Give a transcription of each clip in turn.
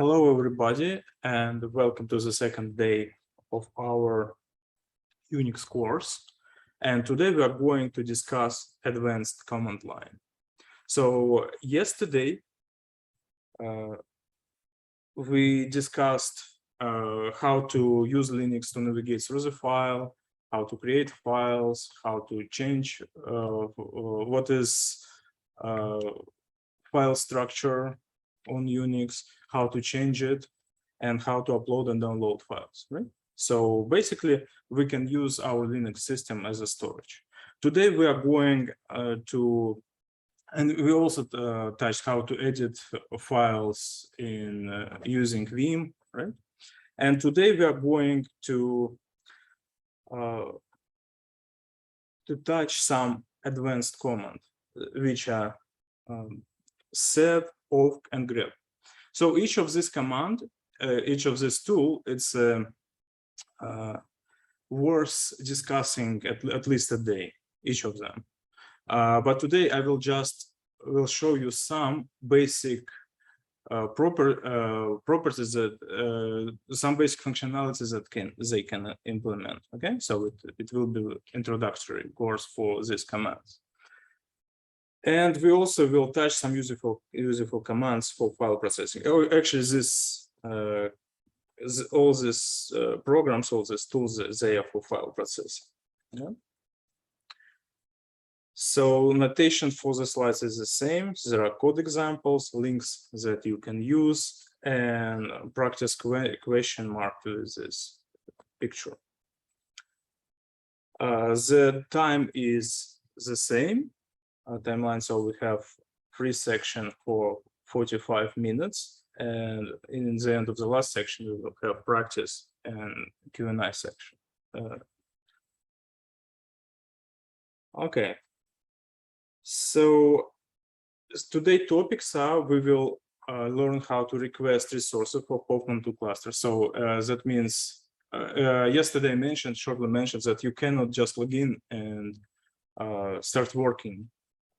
Hello, everybody, and welcome to the second day of our Unix course. And today we are going to discuss advanced command line. So yesterday, we discussed how to use Linux to navigate through the file, how to create files, how to change what is file structure on Unix, how to change it, and how to upload and download files, right? So basically, we can use our Linux system as a storage. Today, we are going to, and we also touched how to edit files in using Vim, right? And today, we are going to touch some advanced commands, which are set, awk, and grep. So each of this command, each of this tool, it's worth discussing at least a day, each of them. But today I will show you some basic properties that some basic functionalities that they can implement. Okay, so it will be introductory course for these commands. And we also will touch some useful commands for file processing. Oh, actually, all these programs, all these tools, they are for file processing. Yeah. So notation for the slides is the same. There are code examples, links that you can use, and practice question mark with this picture. The time is the same. Timeline, so we have free section for 45 minutes, and in the end of the last section we will have practice and Q&A section. Okay, so today topics are we will learn how to request resources for Hoffman 2 cluster. So that means yesterday I shortly mentioned that you cannot just log in and start working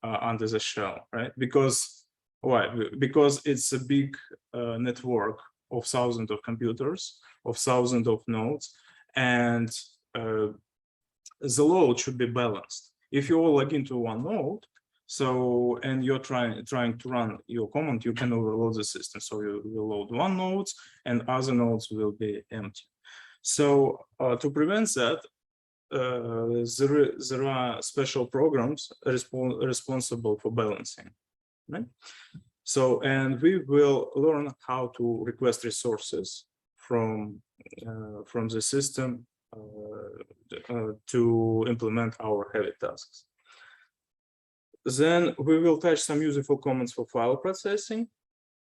under the shell, right? Because why? Because it's a big network of thousands of computers, of thousands of nodes, and the load should be balanced. If you all log into one node, and you're trying to run your command, you can overload the system. So you will load one node, and other nodes will be empty. So to prevent that, there are special programs responsible for balancing, right? So, and we will learn how to request resources from the system to implement our heavy tasks. Then we will touch some useful commands for file processing,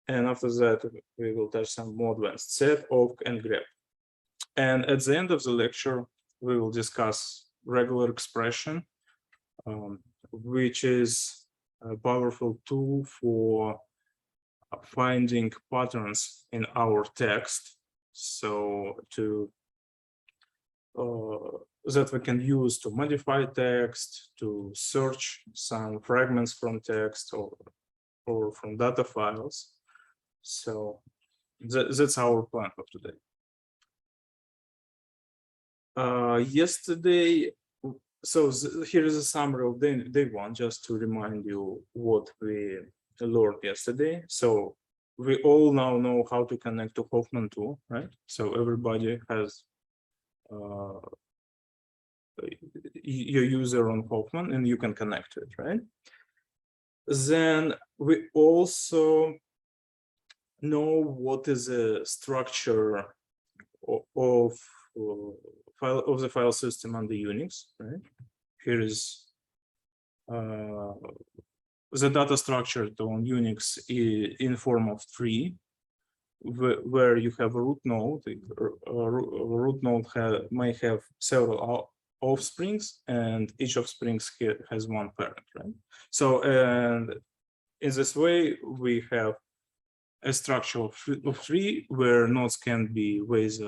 and after that we will touch some more advanced set, awk, and grep. And at the end of the lecture, we will discuss regular expression, which is a powerful tool for finding patterns in our text, so that we can use to modify text, to search some fragments from text or from data files. So that's our plan for today. Yesterday, so here is a summary of day one, just to remind you what we learned yesterday. So we all now know how to connect to Hoffman 2, right? So everybody has your user on Hoffman, and you can connect to it, right? Then we also know what is the structure of the file system under Unix, right? Here is the data structure on Unix in form of tree, where you have a root node. Root node may have several offsprings, and each offspring has one parent, right? So, and in this way, we have a structure of tree where nodes can be with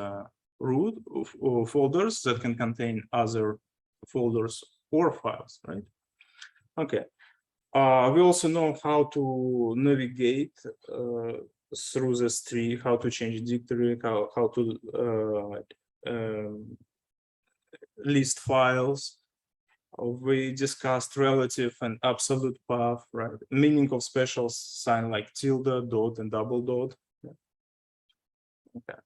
root of folders that can contain other folders or files, right? Okay. We also know how to navigate through this tree, how to change directory, how to list files. We discussed relative and absolute path, right? Meaning of special sign like tilde, dot, and double dot. Okay.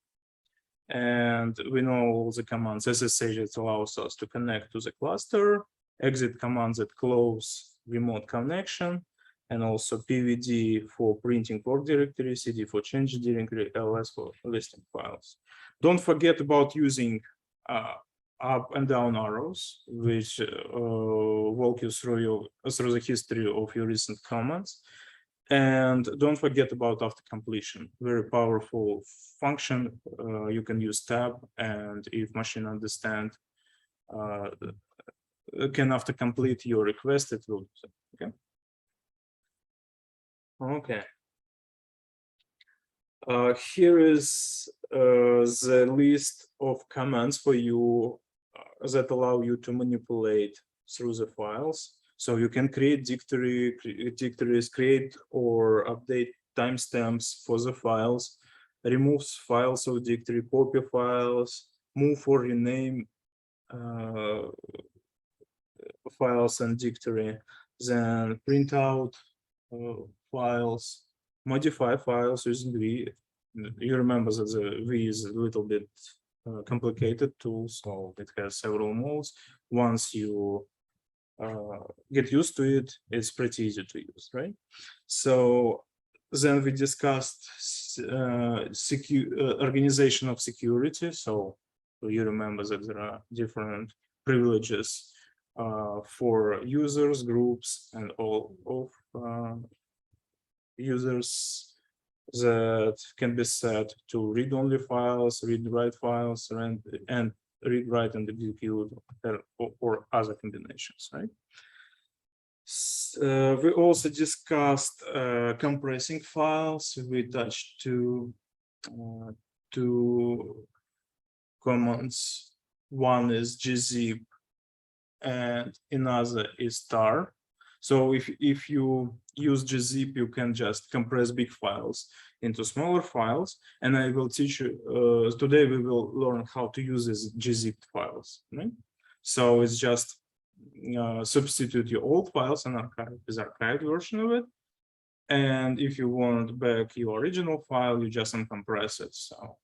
And we know all the commands. SSH, it allows us to connect to the cluster, exit commands that close remote connection, and also PVD for printing work directory, CD for change directory, LS for listing files. Don't forget about using up and down arrows, which walk you through the history of your recent commands. And don't forget about after completion, very powerful function. You can use tab, and if machine understand, can after complete your request, it will do so. Okay. Okay. Here is the list of commands for you that allow you to manipulate through the files. So you can create directories, create or update timestamps for the files, remove files of directory, copy files, move or rename files and directory, then print out files, modify files using V. You remember that the V is a little bit complicated tool, so it has several modes. Once you get used to it, it's pretty easy to use, right? So then we discussed organization of security. So you remember that there are different privileges for users, groups, and all of users that can be set to read-only files, read-write files, and read, write, and execute, or other combinations, right? We also discussed compressing files. We touched two commands. One is gzip, and another is tar. So if you use gzip, you can just compress big files into smaller files. And I will teach you, today we will learn how to use these gzip files, right? So it's just substitute your old files and archive with archived version of it. And if you want back your original file, you just uncompress it. So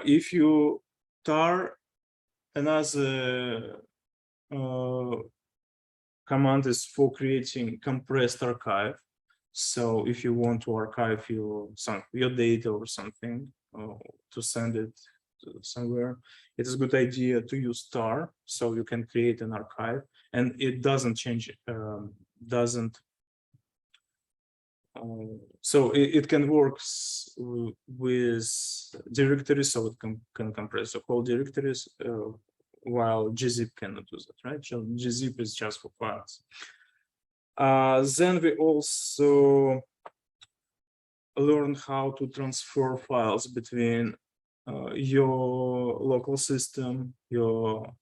if you tar, another command is for creating compressed archive. So if you want to archive your data or something, to send it to somewhere, it is a good idea to use tar, so you can create an archive, and it doesn't change, so it can work with directories, so it can compress the whole directories, while gzip cannot do that, right? So gzip is just for files. Then we also learn how to transfer files between your local system, your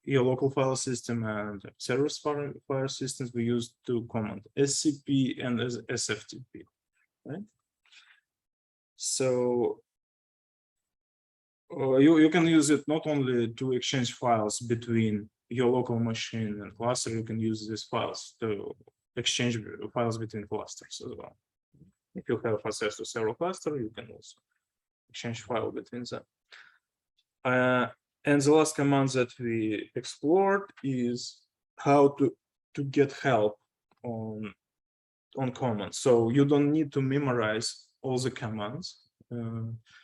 local file system, and service file systems. We use two commands, SCP and SFTP, right? So you can use it not only to exchange files between your local machine and cluster, you can use these files to exchange files between clusters as well. If you have access to several clusters, you can also exchange file between them. And the last command that we explored is how to get help on commands. So you don't need to memorize all the commands.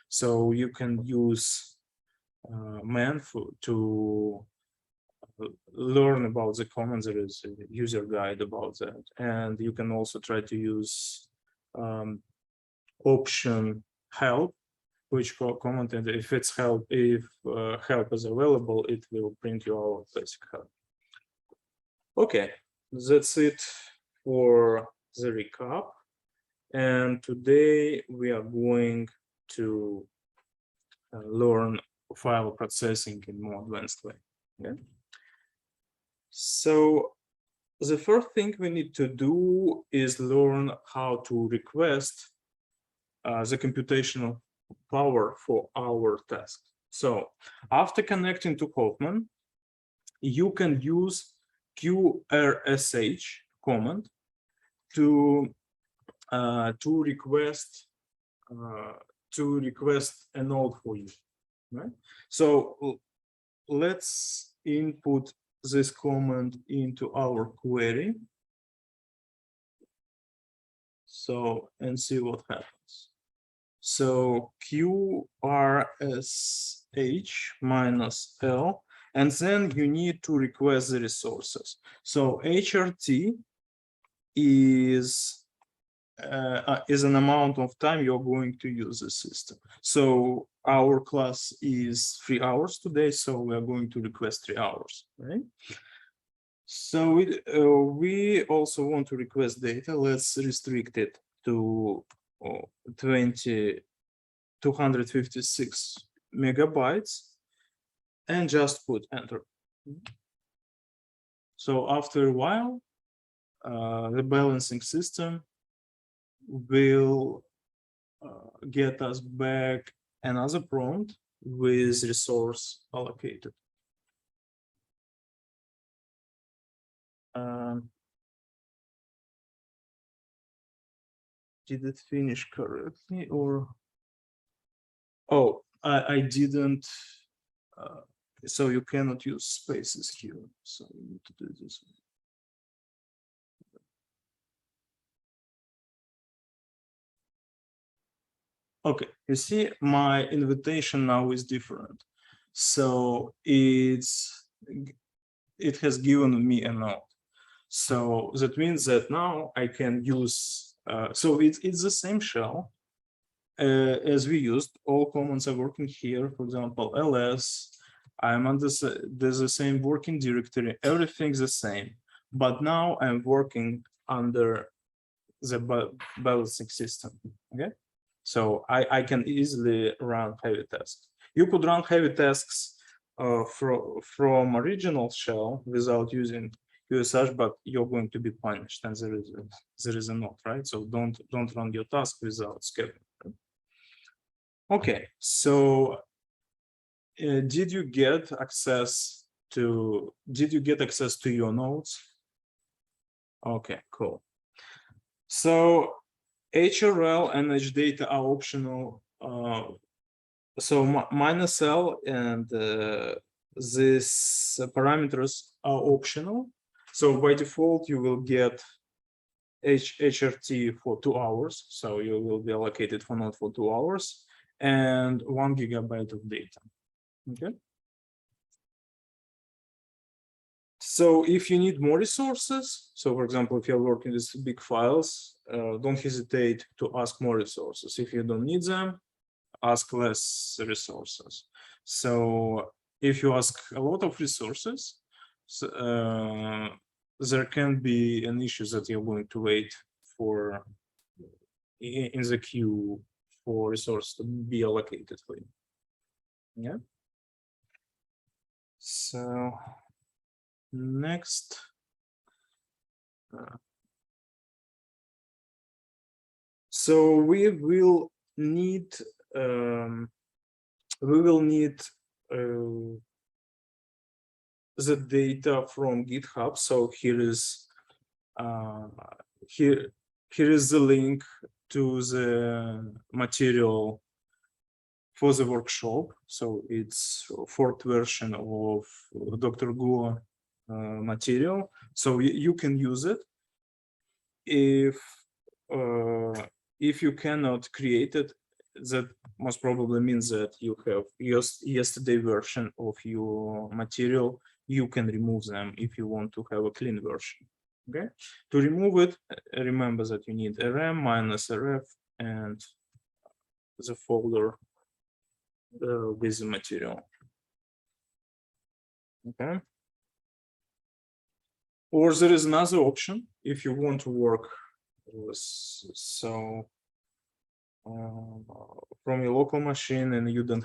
So you can use man to learn about the commands. There is a user guide about that, and you can also try to use option help, which comment, and if it's help, if help is available, it will print you our basic help. Okay, that's it for the recap. And today we are going to learn file processing in more advanced way. Yeah. So the first thing we need to do is learn how to request the computational power for our task. So after connecting to Hoffman, you can use QRSH command to request a node for you, right? So let's input this command into our query. So, and see what happens. So QRSH minus L, and then you need to request the resources. So HRT is an amount of time you're going to use the system. So our class is 3 hours today, so we are going to request 3 hours, right? So we also want to request data. Let's restrict it to 256 megabytes and just put enter. So after a while, the balancing system will get us back another prompt with resource allocated. Did it finish correctly or? Oh, I didn't. So you cannot use spaces here. So you need to do this. Okay, you see, my invitation now is different. So it has given me a node. So that means that now I can use, so it's the same shell as we used. All commands are working here. For example, ls, I'm under the same working directory, everything's the same. But now I'm working under the balancing system, okay? So I can easily run heavy tasks. You could run heavy tasks from original shell without using USH, but you're going to be punished, and there is a note, right? So don't run your task without scheduling. Okay, so did you get access to your nodes? Okay, cool. So HRL and HData are optional. So minus L and these parameters are optional. So by default, you will get HRT for 2 hours. So you will be allocated for node for 2 hours and 1 gigabyte of data. Okay. So if you need more resources, so for example, if you're working with big files, don't hesitate to ask more resources. If you don't need them, ask less resources. So if you ask a lot of resources, there can be an issue that you're going to wait for in the queue for resources to be allocated for you. Yeah. So next. So we will need the data from GitHub. So here is the link to the material for the workshop. So it's 4th version of Dr. Guo material. So you can use it. If you cannot create it, that most probably means that you have yesterday version of your material. You can remove them if you want to have a clean version. Okay. To remove it, remember that you need rm minus rf and the folder with the material. Okay. Or there is another option if you want to work with, so from your local machine and you don't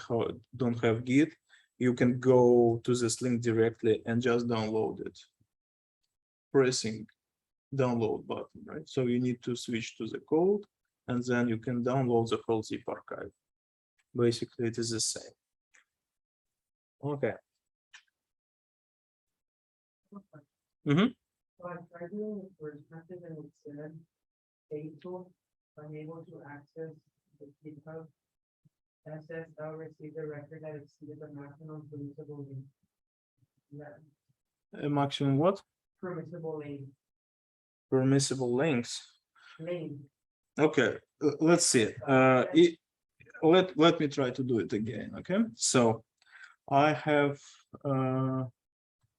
have Git, you can go to this link directly and just download it, pressing download button, right? So you need to switch to the code and then you can download the whole zip archive. Basically, it is the same. Okay. Mm-hmm. So I tried doing the first method and it said faithful, unable to access the GitHub SS, I'll receive the record that exceeded the maximum permissible length. Yeah, Maximum what? permissible length. Permissible length. Length. Okay, let's see. Let me try to do it again. Okay, so I have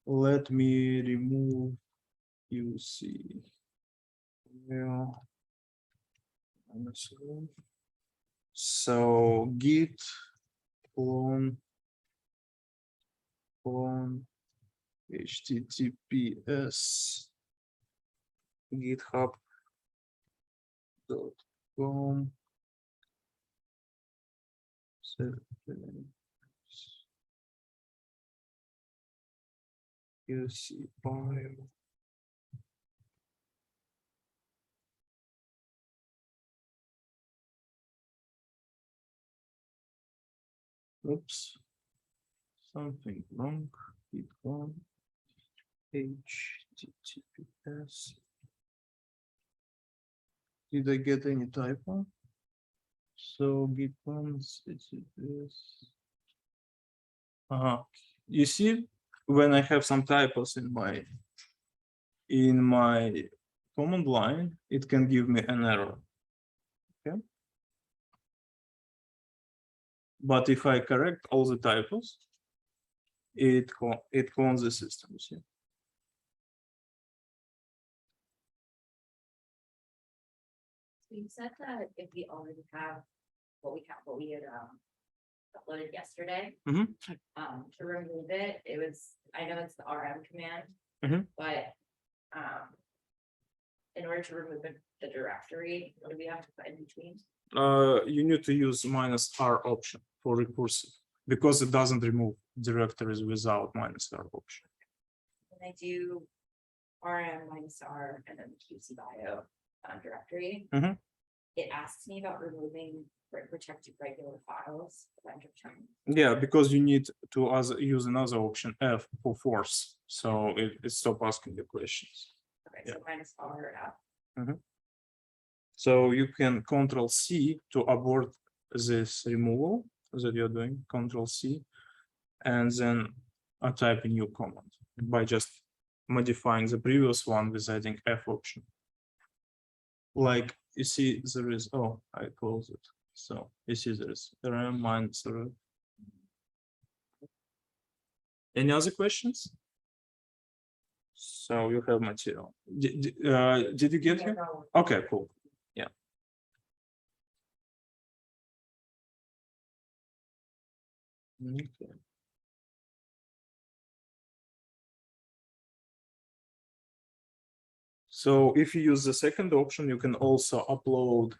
let me remove UC. Yeah. So git clone https github.com UC file. Oops, something wrong. Git clone https. Did I get any typo? So git clone https. You see, when I have some typos in my command line, it can give me an error. Okay. But if I correct all the typos, it clones the system. You see. So you said that if we already have what we had uploaded yesterday, Mhm. To remove it, I know it's the RM command, Mhm. but in order to remove the directory, what do we have to put in between? You need to use -R option for recursive because it doesn't remove directories without -R option. When I do RM -R and then QC bio directory, Mhm. it asks me about removing protected regular files a bunch of times. Yeah, because you need to use another option F for force, so it stops asking the questions. Okay, Yeah. so -R F. So you can Control C to abort this removal that you're doing, Control C, and then type a new command by just modifying the previous one with adding F option. Like you see, there is, oh, I close it. So you see there is RM -R. Any other questions? So you have material. Did you get here? Okay, cool. Yeah. Okay. So if you use the second option, you can also upload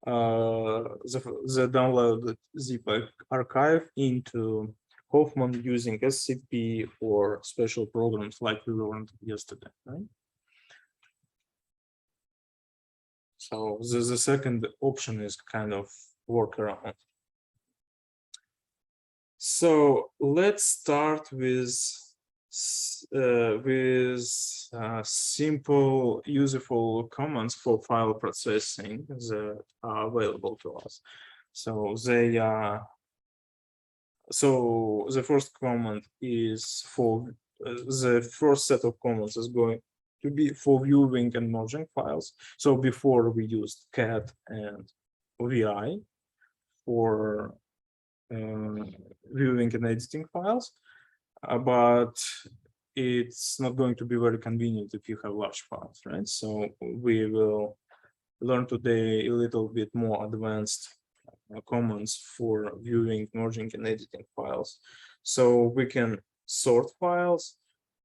the downloaded zip archive into Hoffman using SCP or special programs like we learned yesterday, right? So the second option is kind of workaround. So let's start with simple, useful commands for file processing that are available to us. So the first command is for the first set of commands is going to be for viewing and merging files. So before we used cat and vi for viewing and editing files, but it's not going to be very convenient if you have large files, right? So we will learn today a little bit more advanced commands for viewing, merging, and editing files. So we can sort files.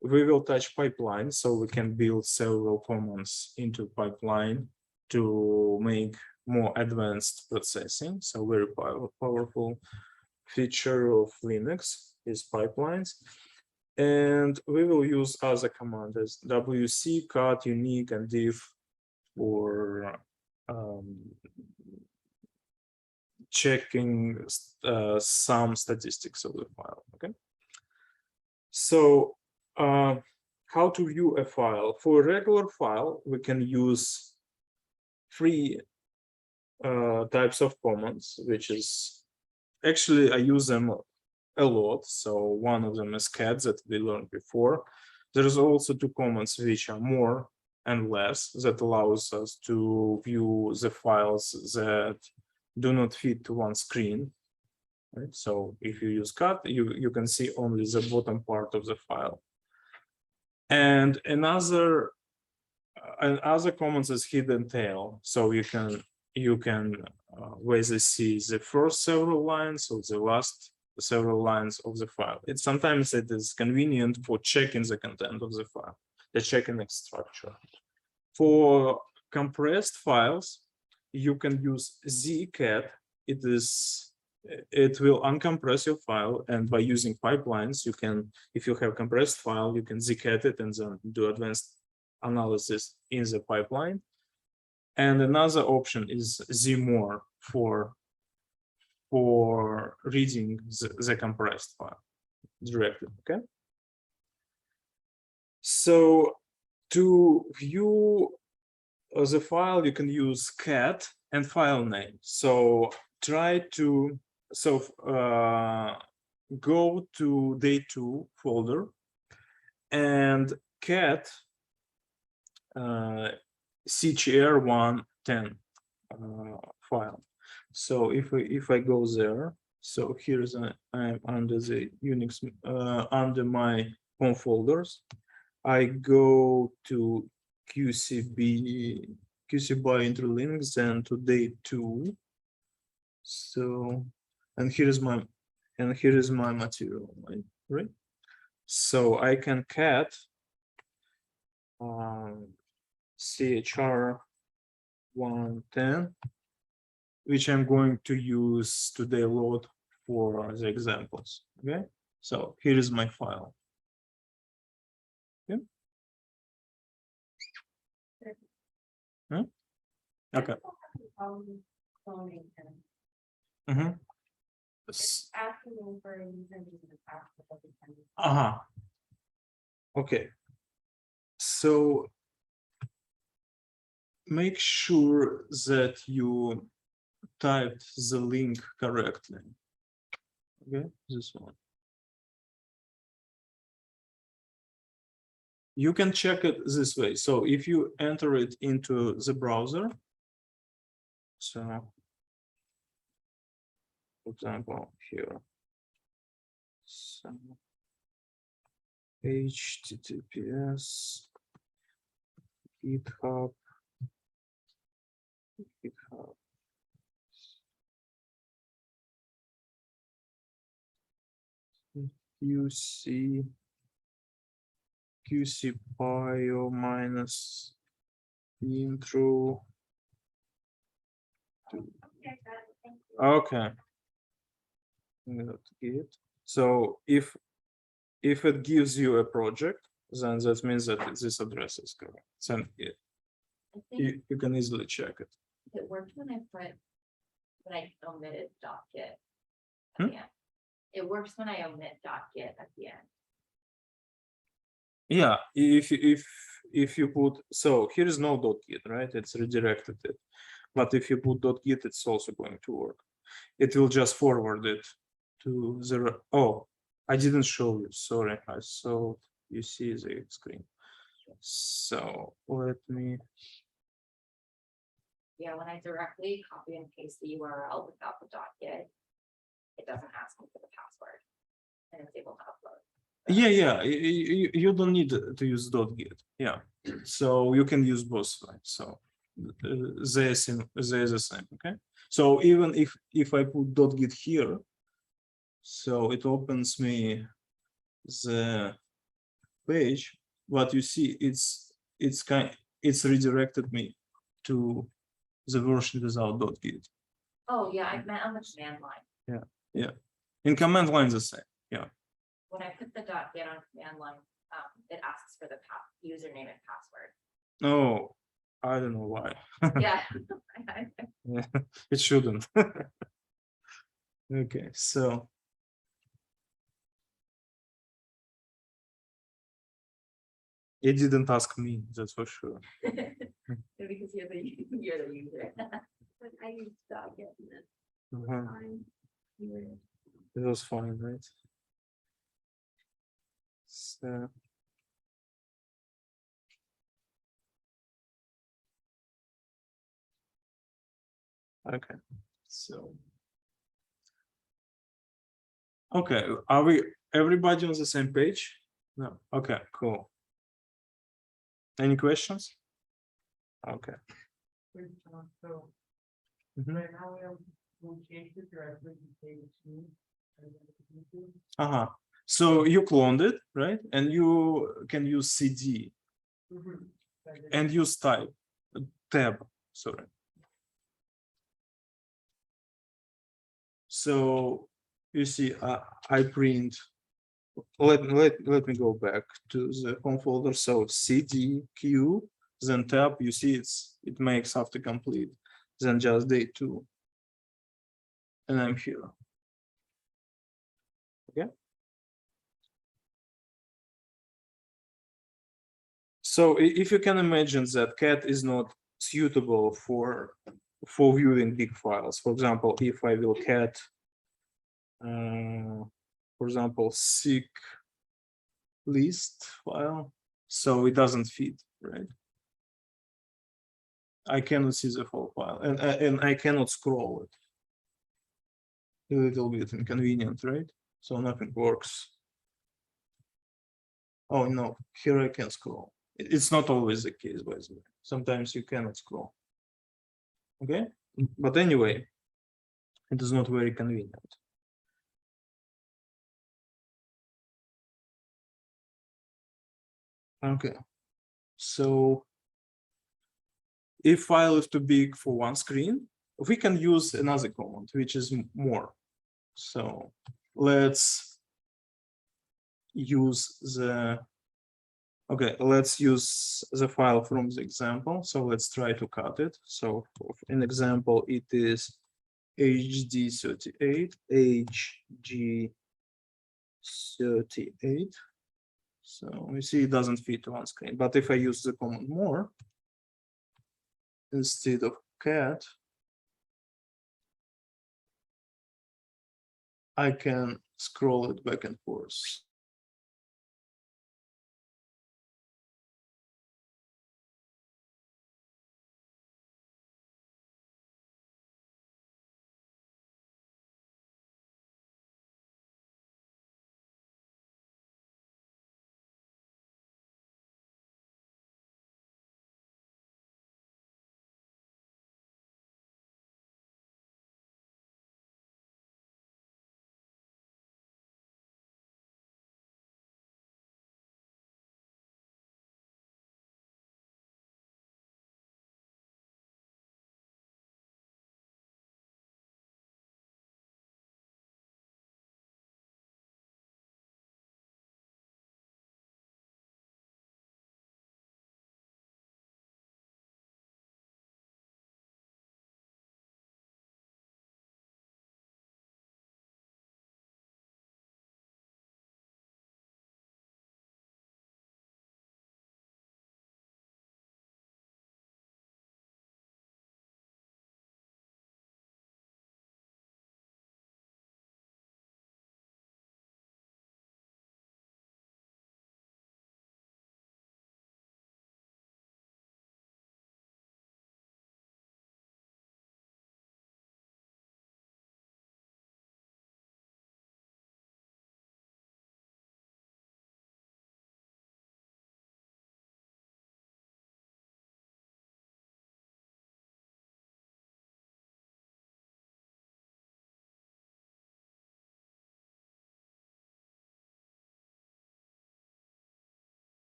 We will touch pipeline, so we can build several commands into pipeline to make more advanced processing. So very powerful feature of Linux is pipelines. And we will use other commands as wc, cut, unique, and diff for checking some statistics of the file. Okay. So how to view a file? For a regular file, we can use three types of commands, which is actually I use them a lot. So one of them is cat that we learned before. There's also two commands which are more and less that allows us to view the files that do not fit to one screen. Right? So if you use cat, you can see only the bottom part of the file. And another commands is hidden tail. So you can basically see the first several lines or the last several lines of the file. Sometimes it is convenient for checking the content of the file, the checking its structure. For compressed files, you can use zcat. It will uncompress your file, and by using pipelines, you can, if you have compressed file, you can zcat it and then do advanced analysis in the pipeline. And another option is zmore for reading the compressed file directly. Okay. So to view the file, you can use cat and file name. So try to go to day2 folder and cat CHR110 file. So if I go there, so here's I'm under the Unix under my home folders. I go to QCB by interlinks and to day2. So and here is my material, right? So I can cat CHR110, which I'm going to use today load for the examples. Okay, so here is my file. Okay. Okay. Mm-hmm. Okay. So make sure that you typed the link correctly. Okay, this one. You can check it this way. So if you enter it into the browser, so for example here, so HTTPS GitHub QC bio minus intro. Okay. So if it gives you a project, then that means that this address is correct. So you can easily check it. It worked when I omitted .git at Hmm? the end. It works when I omit .git at the end. Yeah, if you put, so here is no .git, right? It's redirected it. But if you put .git, it's also going to work. It will just forward it to the, oh, I didn't show you, sorry. I saw you see the screen. So let me. Yeah, when I directly copy and paste the URL without the .git, it doesn't ask me for the password, and it's able to upload. Yeah, you don't need to use .git. Yeah, so you can use both sides. So they're the same. Okay. So even if I put .git here, so it opens me the page. What you see, it's redirected me to the version without .git. Oh yeah, I meant on the command line. Yeah. In command line the same. Yeah. When I put the .git on command line, it asks for the username and password. Oh, I don't know why. Yeah. Yeah, it shouldn't. Okay, so it didn't ask me, that's for sure. Because you're the user. But I used to stop getting it. Uh-huh. Fine. You were- It was fine, right? So. Okay, so. Okay, are we everybody on the same page? No, okay, cool. Any questions? Okay. So Mhm. right now we'll change it directly to page two. Uh-huh. So you cloned it, right? And you can use CD and use tab, sorry. So you see, I print. Let me go back to the home folder. So CD Q, then tab. You see, it makes autocomplete. Then just day 2, and I'm here. Okay. So if you can imagine that cat is not suitable for viewing big files. For example, if I will cat, for example, sick list file, so it doesn't fit, right? I cannot see the whole file, and I cannot scroll it. A little bit inconvenient, right? So nothing works. Oh no, here I can scroll. It's not always the case, by the way. Sometimes you cannot scroll. Okay, but anyway, it is not very convenient. Okay, so if file is too big for one screen, we can use another command, which is more. So let's use let's use the file from the example. So let's try to cut it. So in example, it is HD38, HG38. So we see it doesn't fit one screen, but if I use the command more instead of cat, I can scroll it back and forth.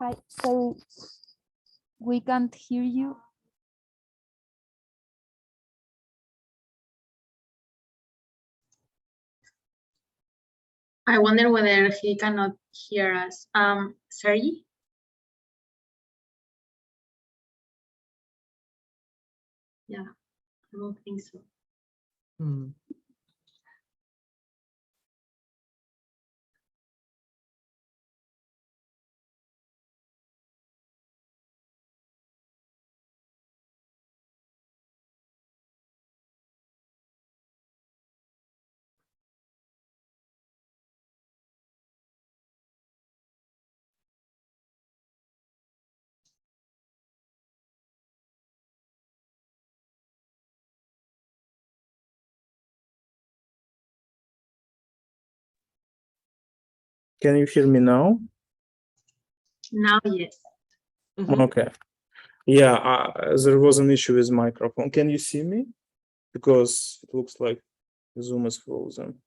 Hi, sorry, we can't hear you. I wonder whether he cannot hear us. Sergi? Yeah, I don't think so. Can you hear me now? Now, yes. Okay. Yeah, there was an issue with microphone. Can you see me? Because it looks like Zoom is frozen.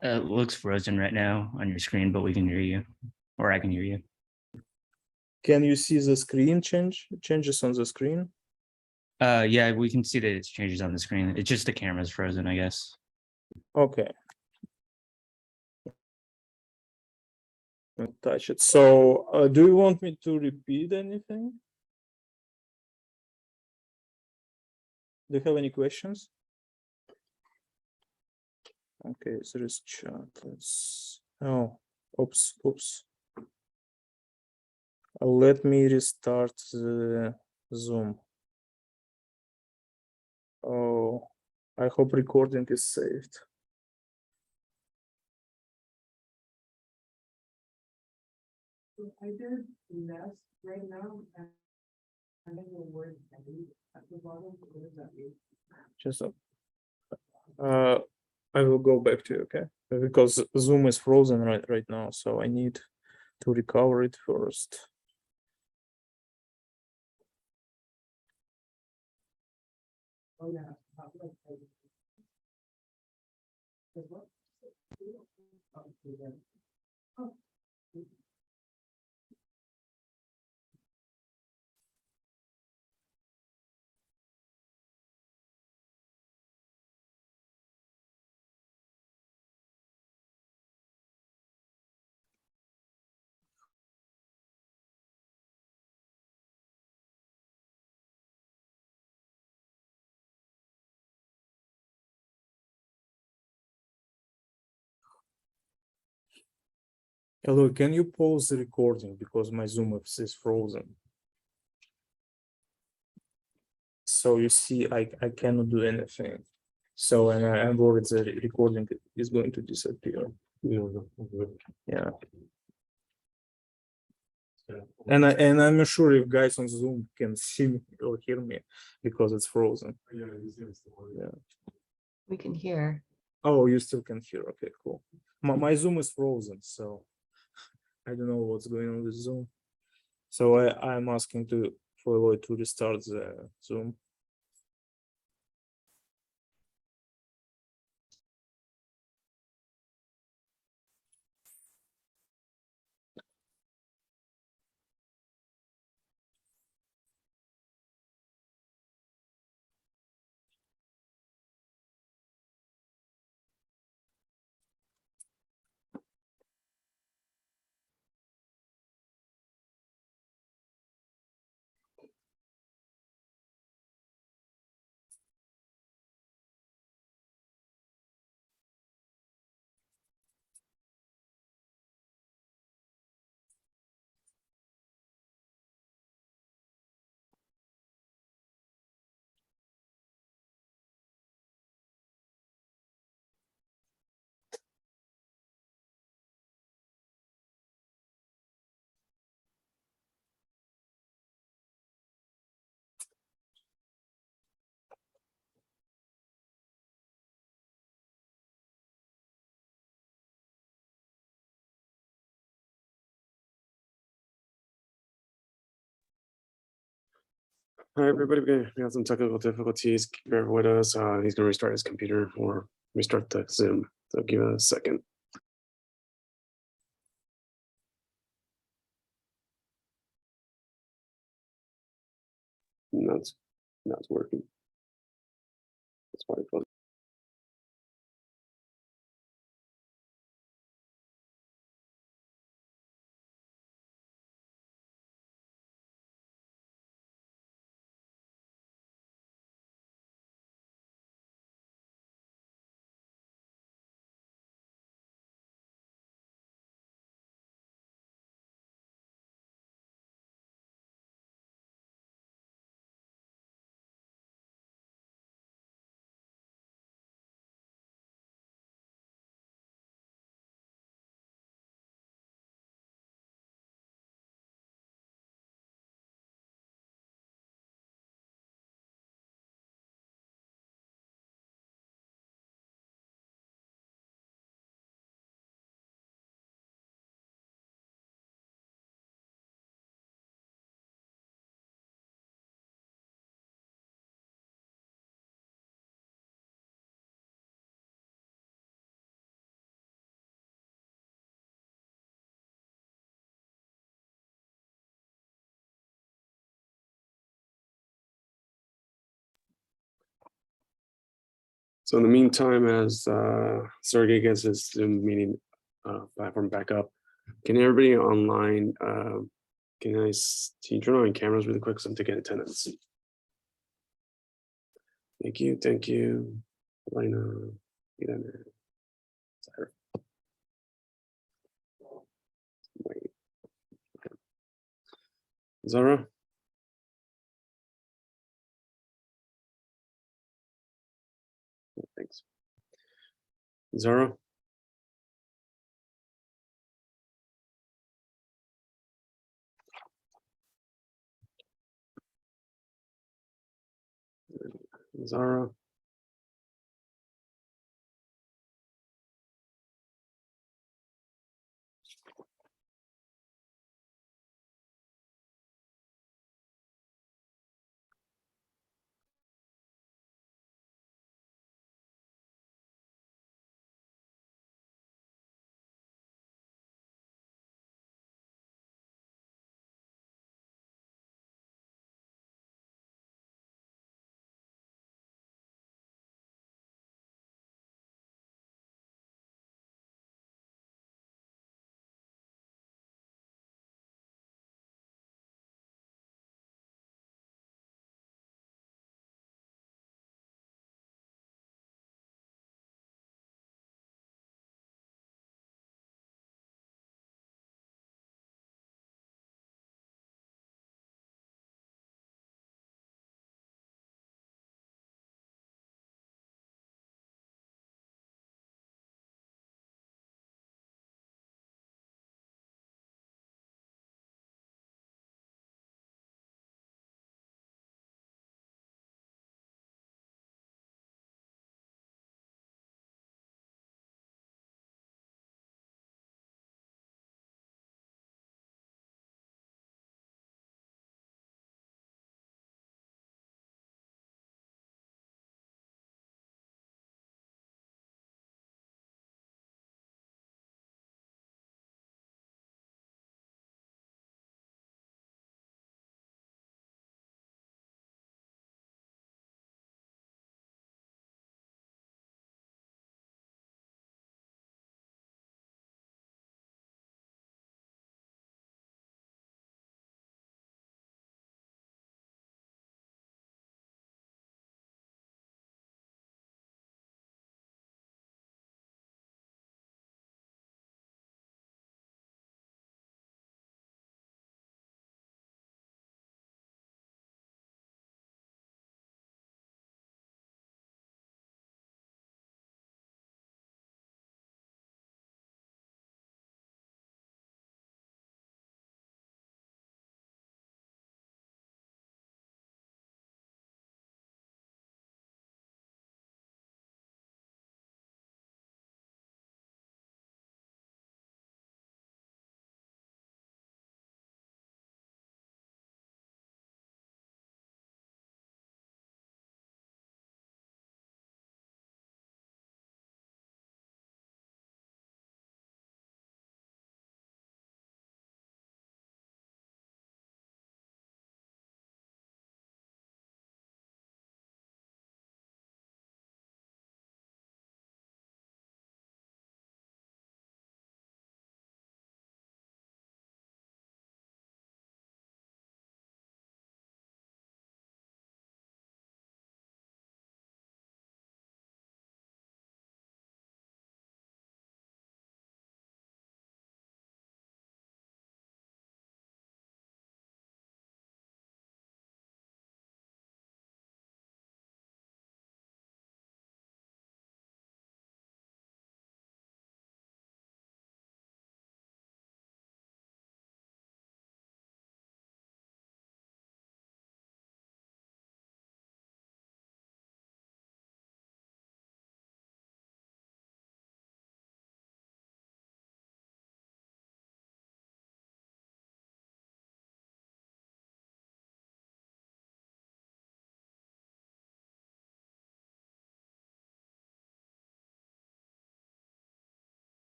It looks frozen right now on your screen, but we can hear you, or I can hear you. Can you see the screen changes on the screen? Yeah, we can see that it's changes on the screen. It's just the camera's frozen, I guess. Okay. I'll touch it. So, do you want me to repeat anything? Do you have any questions? Okay, there is chat. Let's. Oh, oops. Let me restart the Zoom. Oh, I hope recording is saved. I did less right now, and then the word at the bottom, what does that mean? Just I will go back to you, okay? Because Zoom is frozen right now, so I need to recover it first. Oh, yeah. What? Oh, okay. Oh. Hello, can you pause the recording because my Zoom is frozen? So you see, I cannot do anything. So and I'm worried the recording is going to disappear. Yeah. And I'm not sure if guys on Zoom can see me or hear me because it's frozen. Yeah. We can hear. Oh, you still can hear. Okay, cool. My Zoom is frozen, so I don't know what's going on with Zoom. So I'm asking for Lloyd to restart the Zoom. Hi, everybody. We have some technical difficulties. Bear with us. He's going to restart his computer or restart the Zoom. So give it a second. Now it's working. That's why I closed. So in the meantime, as Sergey gets his Zoom meeting platform back up, can everybody online, can you turn on cameras really quick so I'm taking attendance? Thank you, thank you. Elena, Elena, Sarah. Wait. Zara? Thanks. Zara? Zara?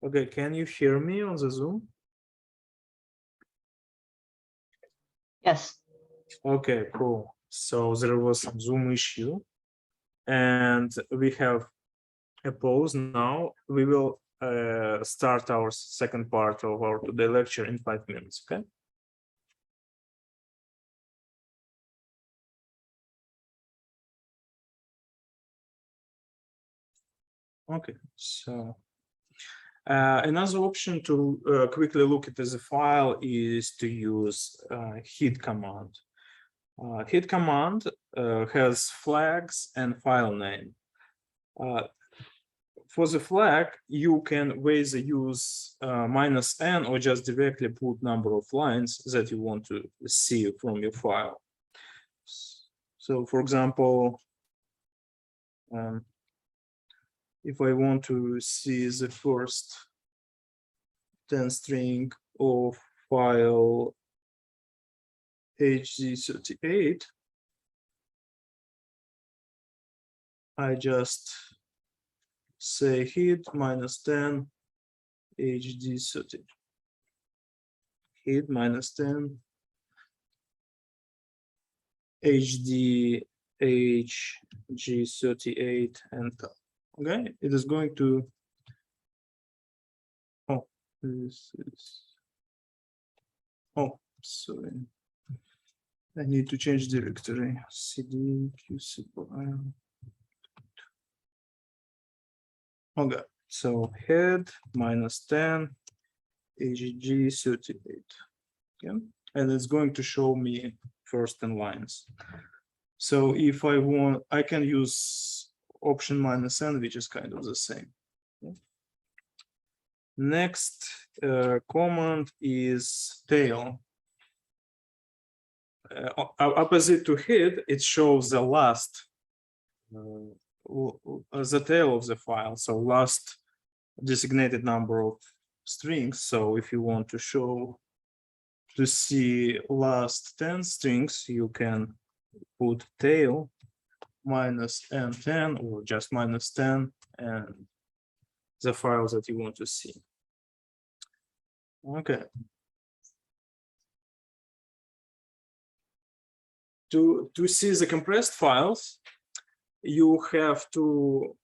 Okay, can you hear me on the Zoom? Yes. Okay, cool. So there was some Zoom issue, and we have a pause now. We will start our second part of our today lecture in 5 minutes, okay? Okay, so another option to quickly look at as a file is to use hid command. Hid command has flags and file name. For the flag, you can either use -n or just directly put number of lines that you want to see from your file. So, for example, if I want to see the first 10 string of file hz38, I just say hid -10 hd30, hid -10 hd hg38, and okay, it is going to, oh, this is, oh, sorry, I need to change directory, cd qcpy. Okay, so head -10 hg38, okay, and it's going to show me first 10 lines. So if I want, I can use option -n, which is kind of the same. Okay. Next command is tail. Opposite to hid, it shows the last, the tail of the file, so last designated number of strings. So if you want to show, to see last 10 strings, you can put tail -n10 or just -10 and the files that you want to see. Okay. To see the compressed files, you have two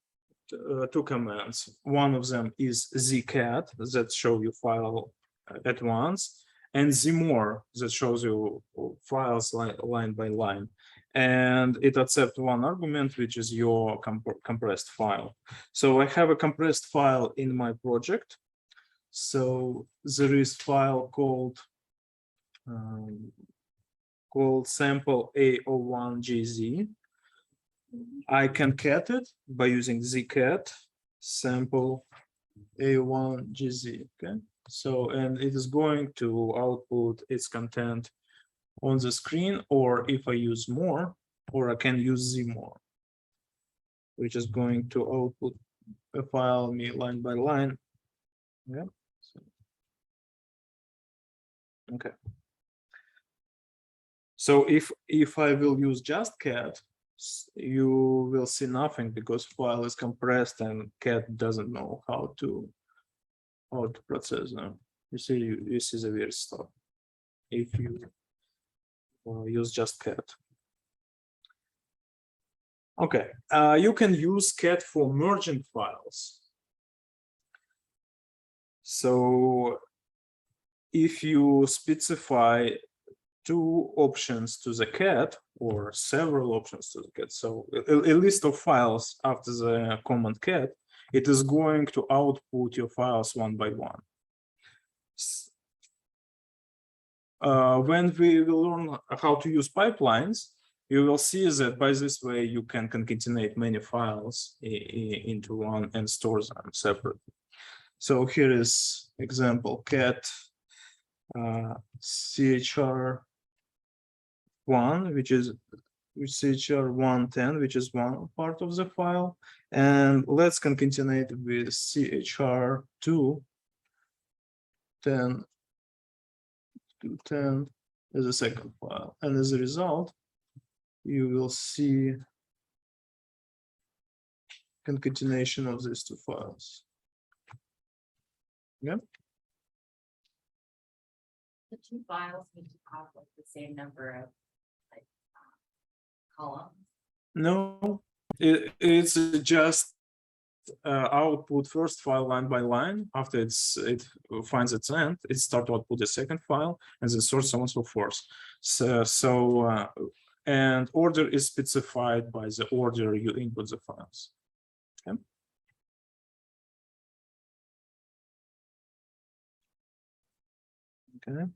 commands. One of them is zcat that show you file at once, and zmore that shows you files line by line. And it accepts one argument, which is your compressed file. So I have a compressed file in my project. So there is file called sample A01GZ. I can cat it by using zcat sample A01GZ. Okay, so and it is going to output its content on the screen, or if I use more, or I can use zmore, which is going to output a file me line by line. Yeah. Okay. So if I will use just cat, you will see nothing because file is compressed and cat doesn't know how to process them. You see the weird stuff if you use just cat. Okay, you can use cat for merging files. So if you specify two options to the cat or several options to the cat, so a list of files after the command cat, it is going to output your files one by one. When we will learn how to use pipelines, you will see that by this way you can concatenate many files into one and store them separately. So here is example cat chr1, which is chr110, which is one part of the file, and let's concatenate with chr2 10 to 10 as a second file, and as a result you will see concatenation of these two files. The two files need to have like the same number of like columns. No, it's just output first file line by line. After it finds its end, it start to output the second file and then source, so on and so forth. And order is specified by the order you input the files. Okay. Okay.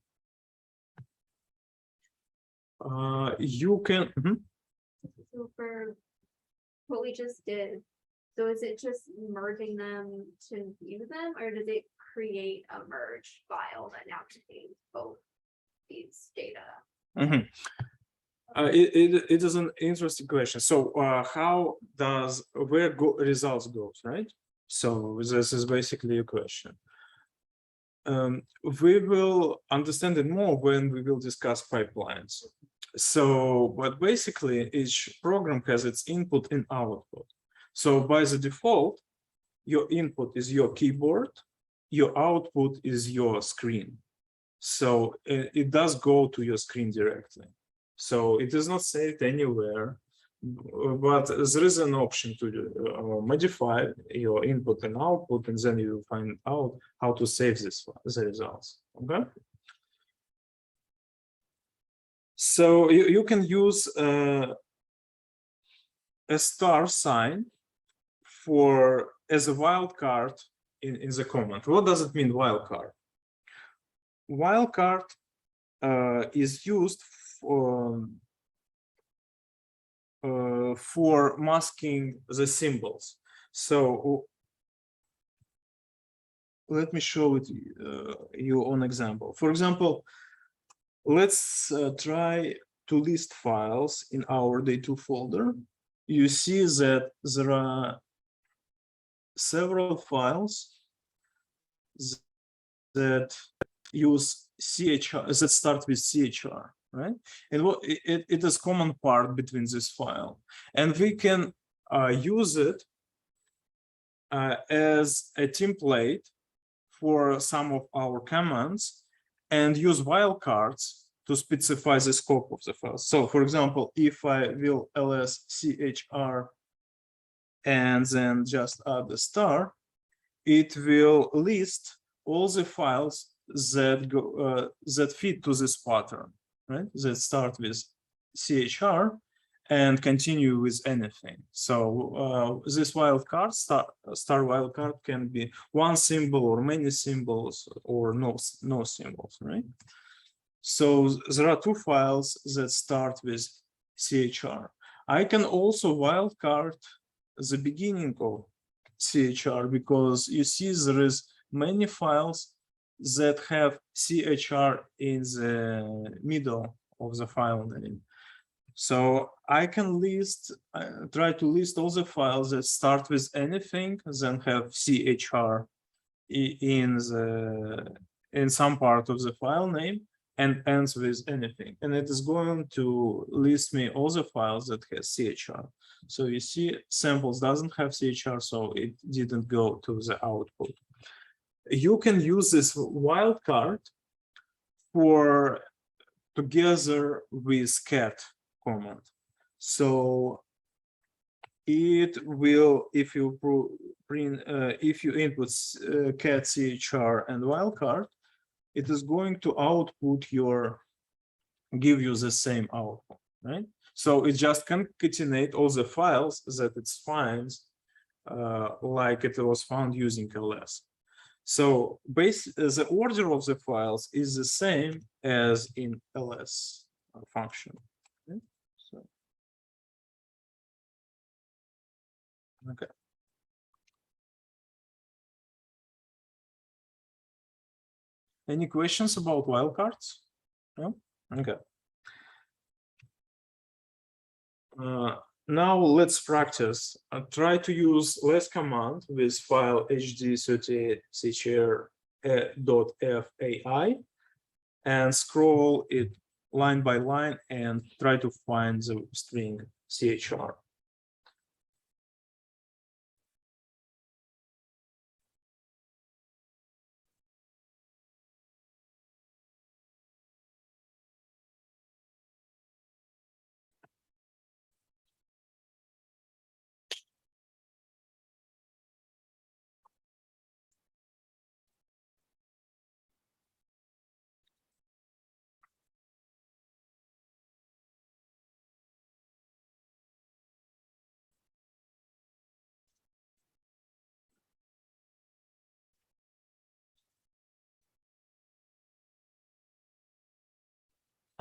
You can. So for what we just did, so is it just merging them to view them, or does it create a merge file that now contains both these data? Mhm. It is an interesting question. So how does results goes, right? So this is basically a question. We will understand it more when we will discuss pipelines. So, but basically each program has its input and output. So by the default, your input is your keyboard, your output is your screen. So it does go to your screen directly. So it is not saved anywhere, but there is an option to modify your input and output, and then you find out how to save the results. Okay. So you can use a star sign as a wildcard in the command. What does it mean, wildcard? Wildcard is used for masking the symbols. So let me show it you an example. For example, let's try to list files in our day2 folder. You see that there are several files that use CHR, that start with CHR, right? And what it is common part between this file, and we can use it as a template for some of our commands and use wildcards to specify the scope of the file. So for example, if I will ls CHR and then just add the star, it will list all the files that go that fit to this pattern, right? That start with CHR and continue with anything. So this wildcard, star wildcard, can be one symbol or many symbols or no symbols, right? So there are two files that start with CHR. I can also wildcard the beginning of CHR, because you see there is many files that have CHR in the middle of the file name. So I can try to list all the files that start with anything, then have CHR in some part of the file name, and ends with anything. And it is going to list me all the files that has CHR. So you see, samples doesn't have CHR, so it didn't go to the output. You can use this wildcard together with cat command. So it will, if you input cat CHR and wildcard, it is going to give you the same output, right? So it just concatenate all the files that it finds like it was found using ls. So the order of the files is the same as in ls function. Okay. So, okay. Any questions about wildcards? No? Okay. Now let's practice. Try to use less command with file hd38chr.fai and scroll it line by line and try to find the string CHR.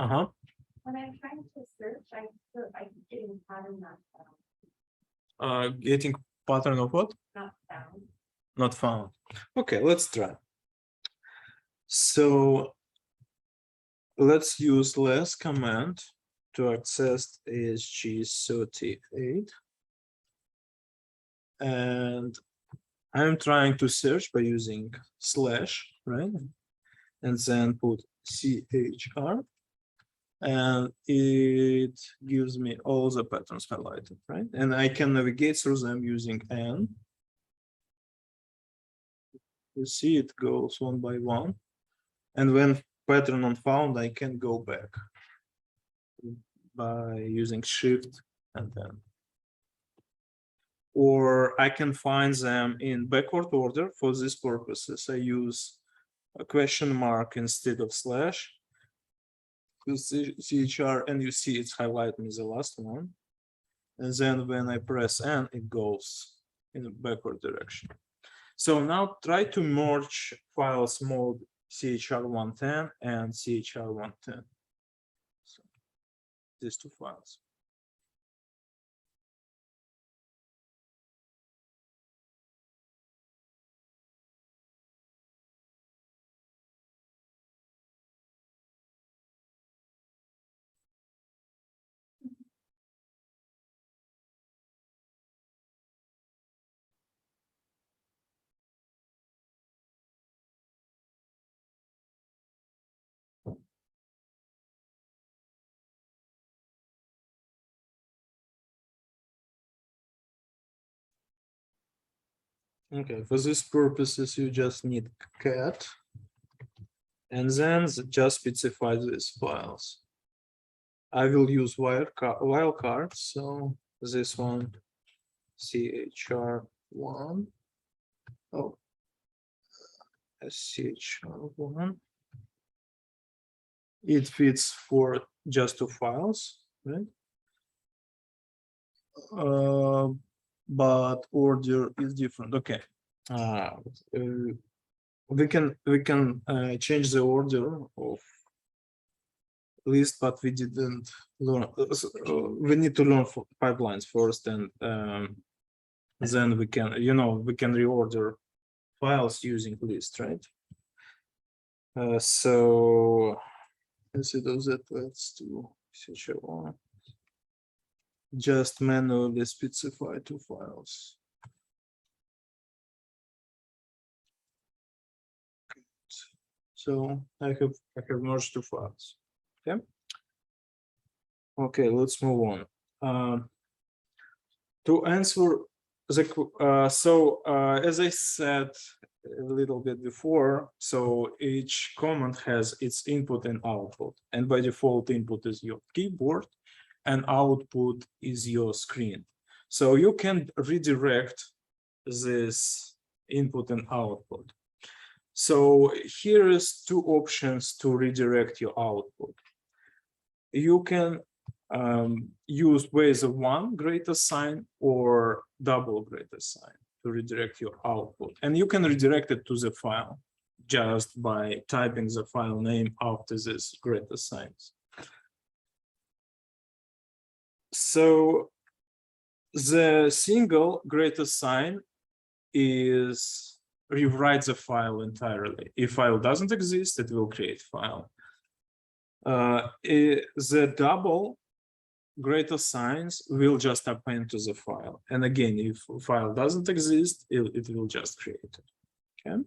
When I'm trying to search, I didn't pattern not found, Getting pattern of what? not found. Not found. Okay, let's try. So let's use less command to access ASG38. And I'm trying to search by using slash, right? And then put CHR. And it gives me all the patterns highlighted, right? And I can navigate through them using N. You see it goes one by one. And when pattern unfound, I can go back by using Shift and then. Or I can find them in backward order. For these purposes, I use a question mark instead of slash. CHR, and you see it's highlighting the last one. And then when I press N, it goes in the backward direction. So now try to merge files mode CHR110 and CHR110. So these two files. Okay, for these purposes, you just need cat, and then just specify these files. I will use wildcard, so this one, CHR1, oh, CHR1. It fits for just two files, right? But order is different. Okay. We can change the order of list, but we didn't learn. We need to learn pipelines first, and then we can, we can reorder files using list, right? So instead of that, let's do CHR1. Just manually specify two files. So I have merged two files. Okay. Okay, let's move on. To answer the as I said a little bit before, so each command has its input and output, and by default input is your keyboard and output is your screen. So you can redirect this input and output. So here is two options to redirect your output. You can use ways of one greater sign or double greater sign to redirect your output. And you can redirect it to the file just by typing the file name after this greater signs. So the single greater sign is rewrite the file entirely. If file doesn't exist, it will create file. The double greater signs will just append to the file. And again, if file doesn't exist, it will just create it. Okay,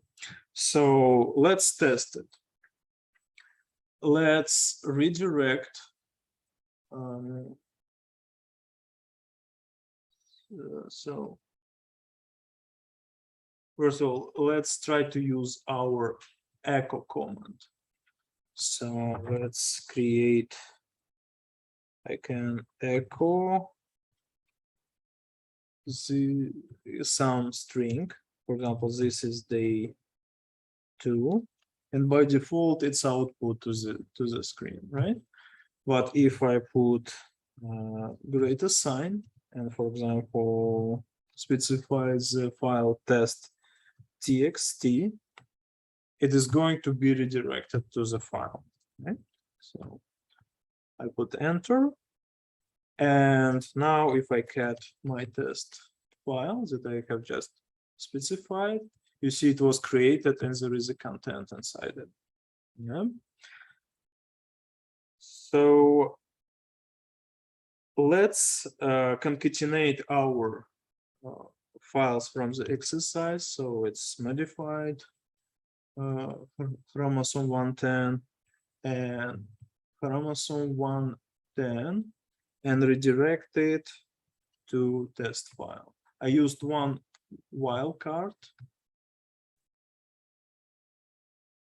so let's test it. Let's redirect. So first of all, let's try to use our echo command. So let's create, I can echo some string. For example, this is day 2, and by default it's output to the screen, right? But if I put greater sign and, for example, specify the file test.txt, it is going to be redirected to the file, right? So I put enter. And now if I cat my test file that I have just specified, you see it was created and there is a content inside it. Yeah. So let's concatenate our files from the exercise. So it's modified chromosome 110 and chromosome 110 and redirect it to test file. I used one wildcard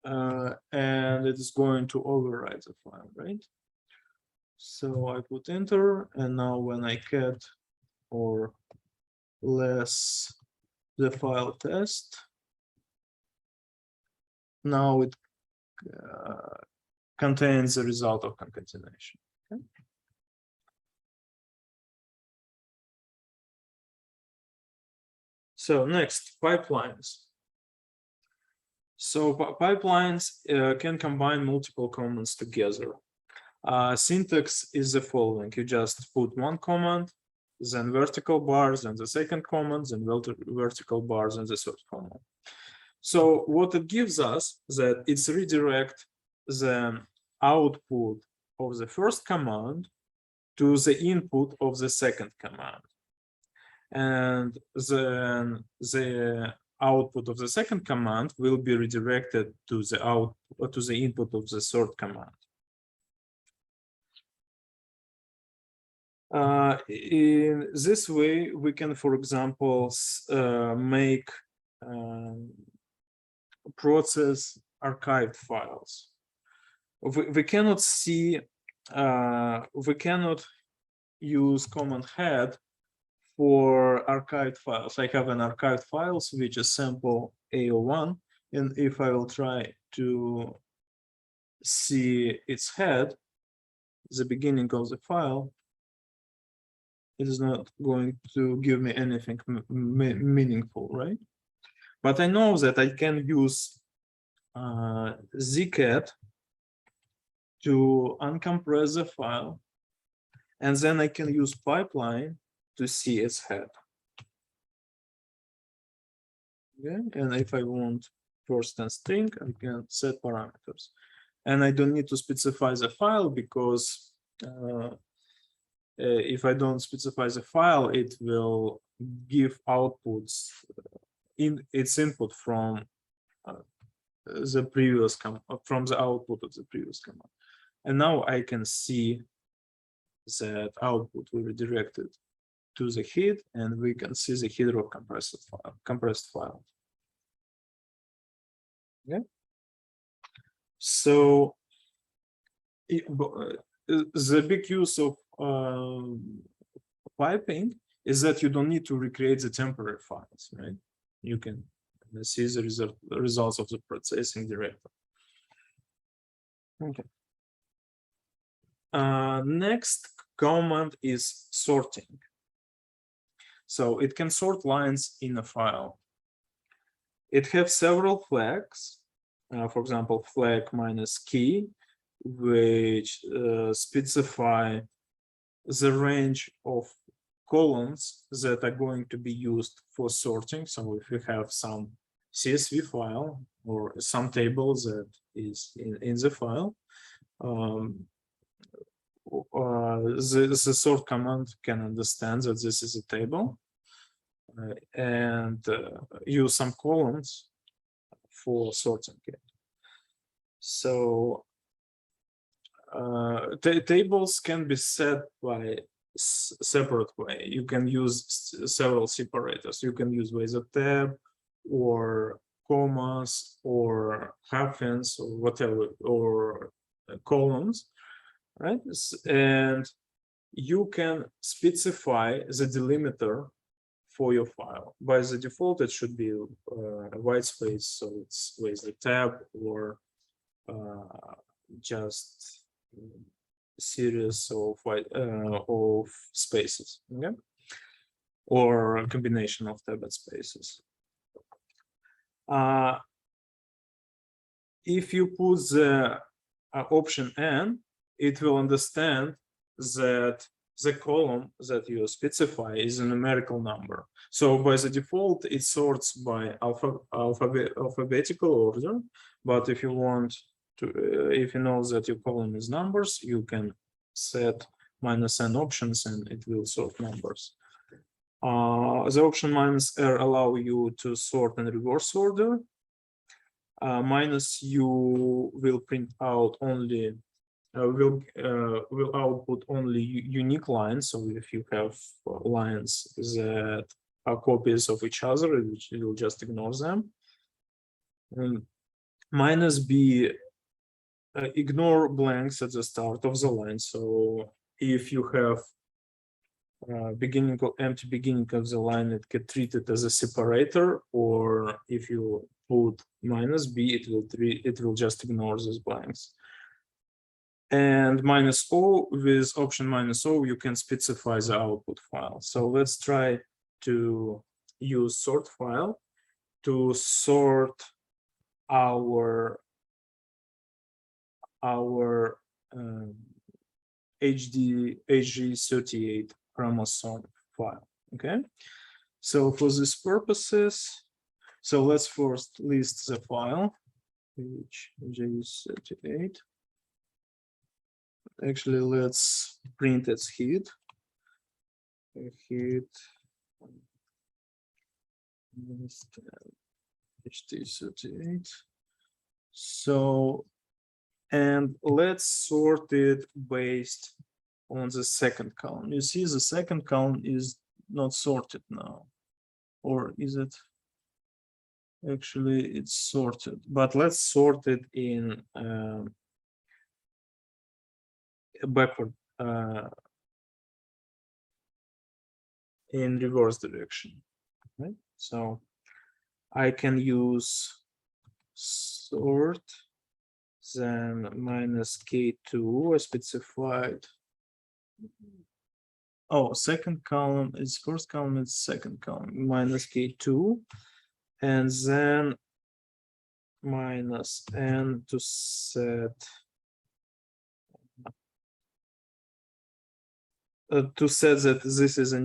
and it's going to override the file, right? So I put enter, and now when I cat or less the file test, now it contains the result of concatenation. Okay. So next, pipelines. So pipelines can combine multiple commands together. Syntax is the following: you just put one command, then vertical bars, and the second command, then vertical bars, and the third command. So what it gives us that it's redirect the output of the first command to the input of the second command. And then the output of the second command will be redirected to the input of the third command. In this way, we can, for example, make process archived files. We cannot see, we cannot use command head for archived files. I have an archived files which is sample AO1, and if I will try to see its head, the beginning of the file, it is not going to give me anything meaningful, right? But I know that I can use zcat to uncompress the file, and then I can use pipeline to see its head. Okay, and if I want first and string, I can set parameters, and I don't need to specify the file because if I don't specify the file, it will give outputs in its input from the previous from the output of the previous command. And now I can see that output will be directed to the head, and we can see the header of compressed file. Okay. So the big use of piping is that you don't need to recreate the temporary files, right? You can see the results of the processing directly. Okay. Next command is sorting. So it can sort lines in a file. It has several flags. For example, flag -key, which specify the range of columns that are going to be used for sorting. So if you have some CSV file or some table that is in the file, the sort command can understand that this is a table and use some columns for sorting it. So tables can be set by separate way. You can use several separators. You can use with a tab or commas or hyphens or whatever, or columns, right? And you can specify the delimiter for your file. By the default, it should be a white space, so it's with the tab or just series of of spaces, okay, or a combination of tab and spaces. If you put the option N, it will understand that the column that you specify is a numerical number. So by the default, it sorts by alphabetical order. But if you want to, if you know that your column is numbers, you can set -n options and it will sort numbers. The option -r allow you to sort in reverse order. -u will print out only will output only unique lines. So if you have lines that are copies of each other, it will just ignore them. And -b ignore blanks at the start of the line. So if you have empty beginning of the line, it get treated as a separator, or if you put -b, it will just ignore these blanks. And -o, with option -o, you can specify the output file. So let's try to use sort file to sort our HG38 chromosome file. Okay, so for these purposes, so let's first list the file HG38. Actually, let's print its head. HT38. So, and let's sort it based on the second column. You see, the second column is not sorted now, or is it? Actually, it's sorted, but let's sort it in backward, in reverse direction. Right? So I can use sort, then -k2 I specified. Oh, second column is first column, is second column, -k2, and then -n to set that this is a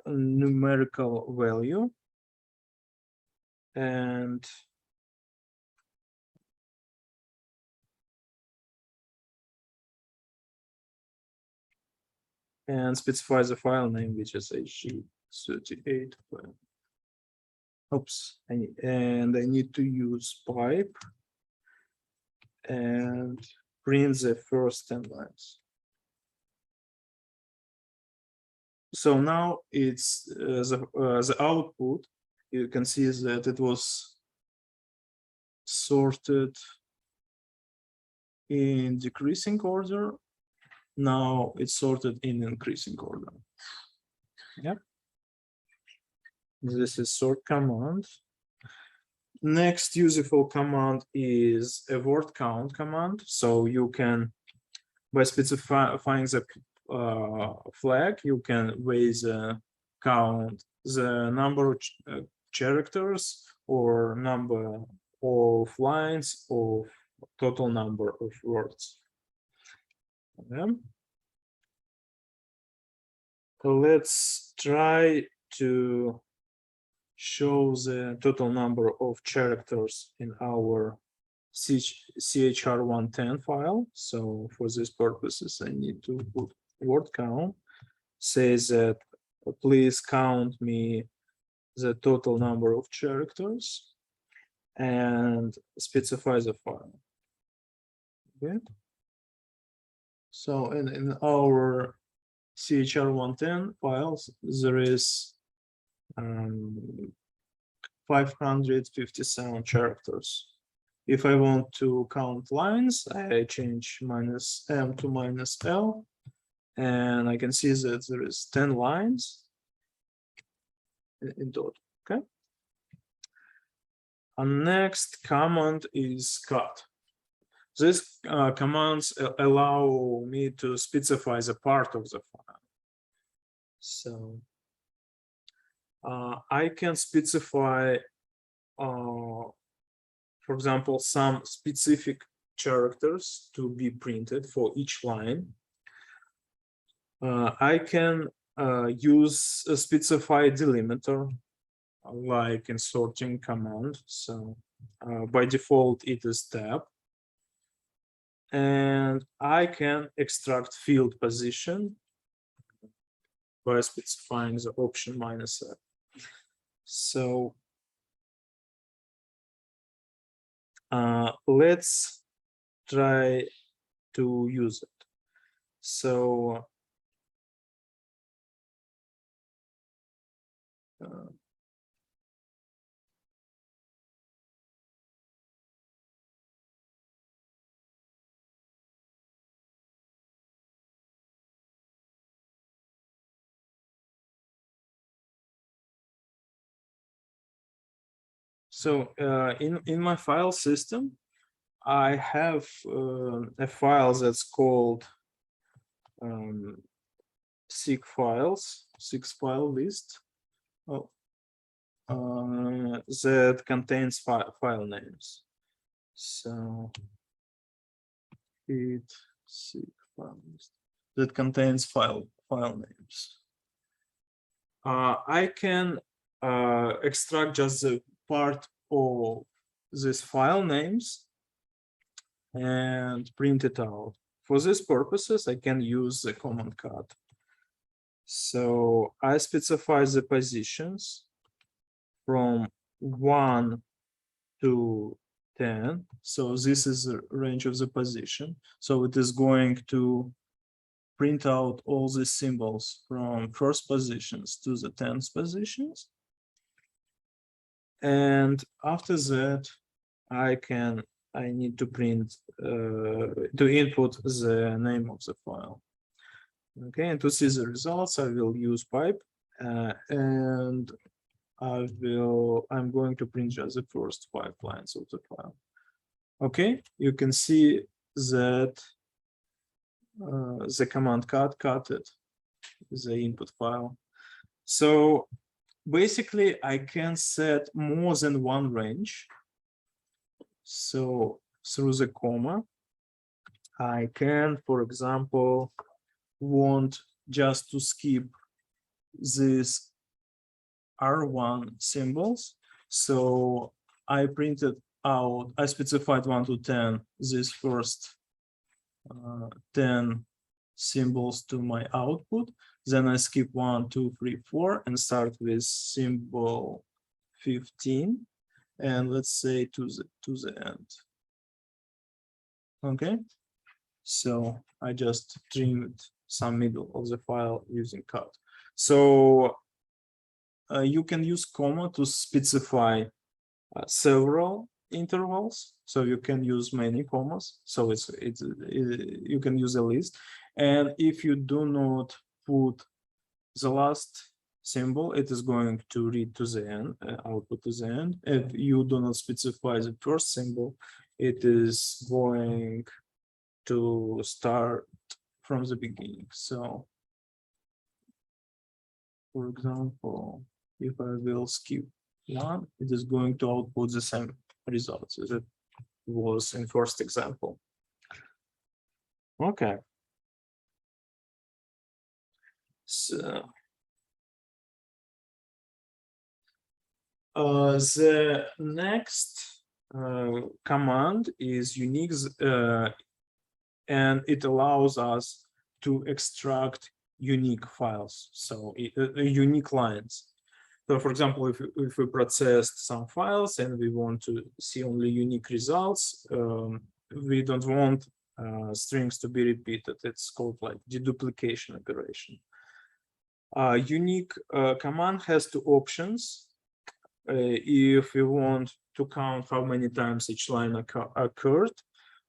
numerical value, and specify the file name, which is HG38 file. Oops, and I need to use pipe and print the first 10 lines. So now it's the output. You can see that it was sorted in decreasing order. Now it's sorted in increasing order. Yeah. This is sort command. Next useful command is a word count command. So you can, by specifying the flag, you can raise count the number of characters or number of lines of total number of words. Okay. So let's try to show the total number of characters in our CHR110 file. So for these purposes, I need to put word count, says that please count me the total number of characters, and specify the file. Okay. So in our CHR110 files, there is 557 characters. If I want to count lines, I change -m to -l, and I can see that there is 10 lines in total. Okay. Our next command is cut. These commands allow me to specify the part of the file. So I can specify, for example, some specific characters to be printed for each line. I can use a specified delimiter like in sorting command. So by default, it is tab. And I can extract field position by specifying the option -f. So let's try to use it. So in my file system, I have a file that's called sig files, 6-file list. Oh, that contains file names. So it sig file list that contains file names. I can extract just the part of these file names and print it out. For these purposes, I can use the command cut. So I specify the positions from 1 to 10. So this is the range of the position. So it is going to print out all the symbols from first positions to the 10th positions. And after that, I need to print, to input the name of the file. Okay, and to see the results, I will use pipe, and I'm going to print just the first 5 lines of the file. Okay, you can see that the command cut it, the input file. So basically, I can set more than one range. So through the comma, I can, for example, want just to skip these R1 symbols. So I printed out, I specified 1 to 10, this first 10 symbols to my output. Then I skip 1, 2, 3, 4 and start with symbol 15. And let's say to the end. Okay, so I just trimmed some middle of the file using cut. So you can use comma to specify several intervals. So you can use many commas. So you can use a list. And if you do not put the last symbol, it is going to read to the end, output to the end. If you do not specify the first symbol, it is going to start from the beginning. So, for example, if I will skip 1, it is going to output the same results as it was in first example. Okay. So the next command is Unix, and it allows us to extract unique files, so unique lines. So, for example, if we processed some files and we want to see only unique results, we don't want strings to be repeated. It's called like deduplication operation. Unique command has 2 options. If we want to count how many times each line occurred,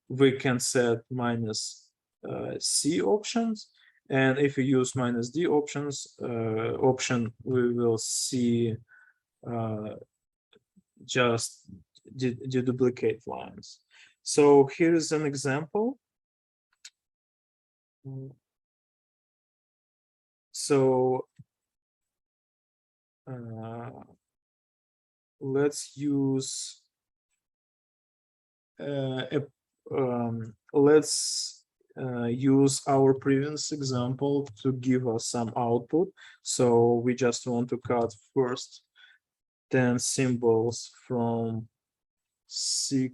we can set -C options. And if we use -D options option, we will see just deduplicate lines. So here is an example. So let's use let's use our previous example to give us some output. So we just want to cut first 10 symbols from seek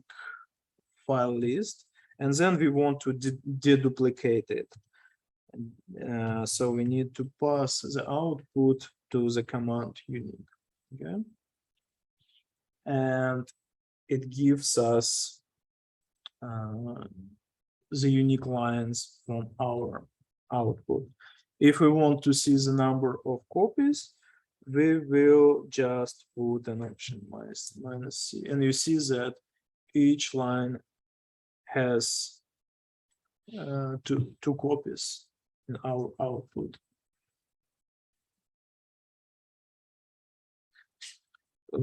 file list, and then we want to deduplicate it. So we need to pass the output to the command unique. Okay, and it gives us the unique lines from our output. If we want to see the number of copies, we will just put an option minus C, and you see that each line has two copies in our output.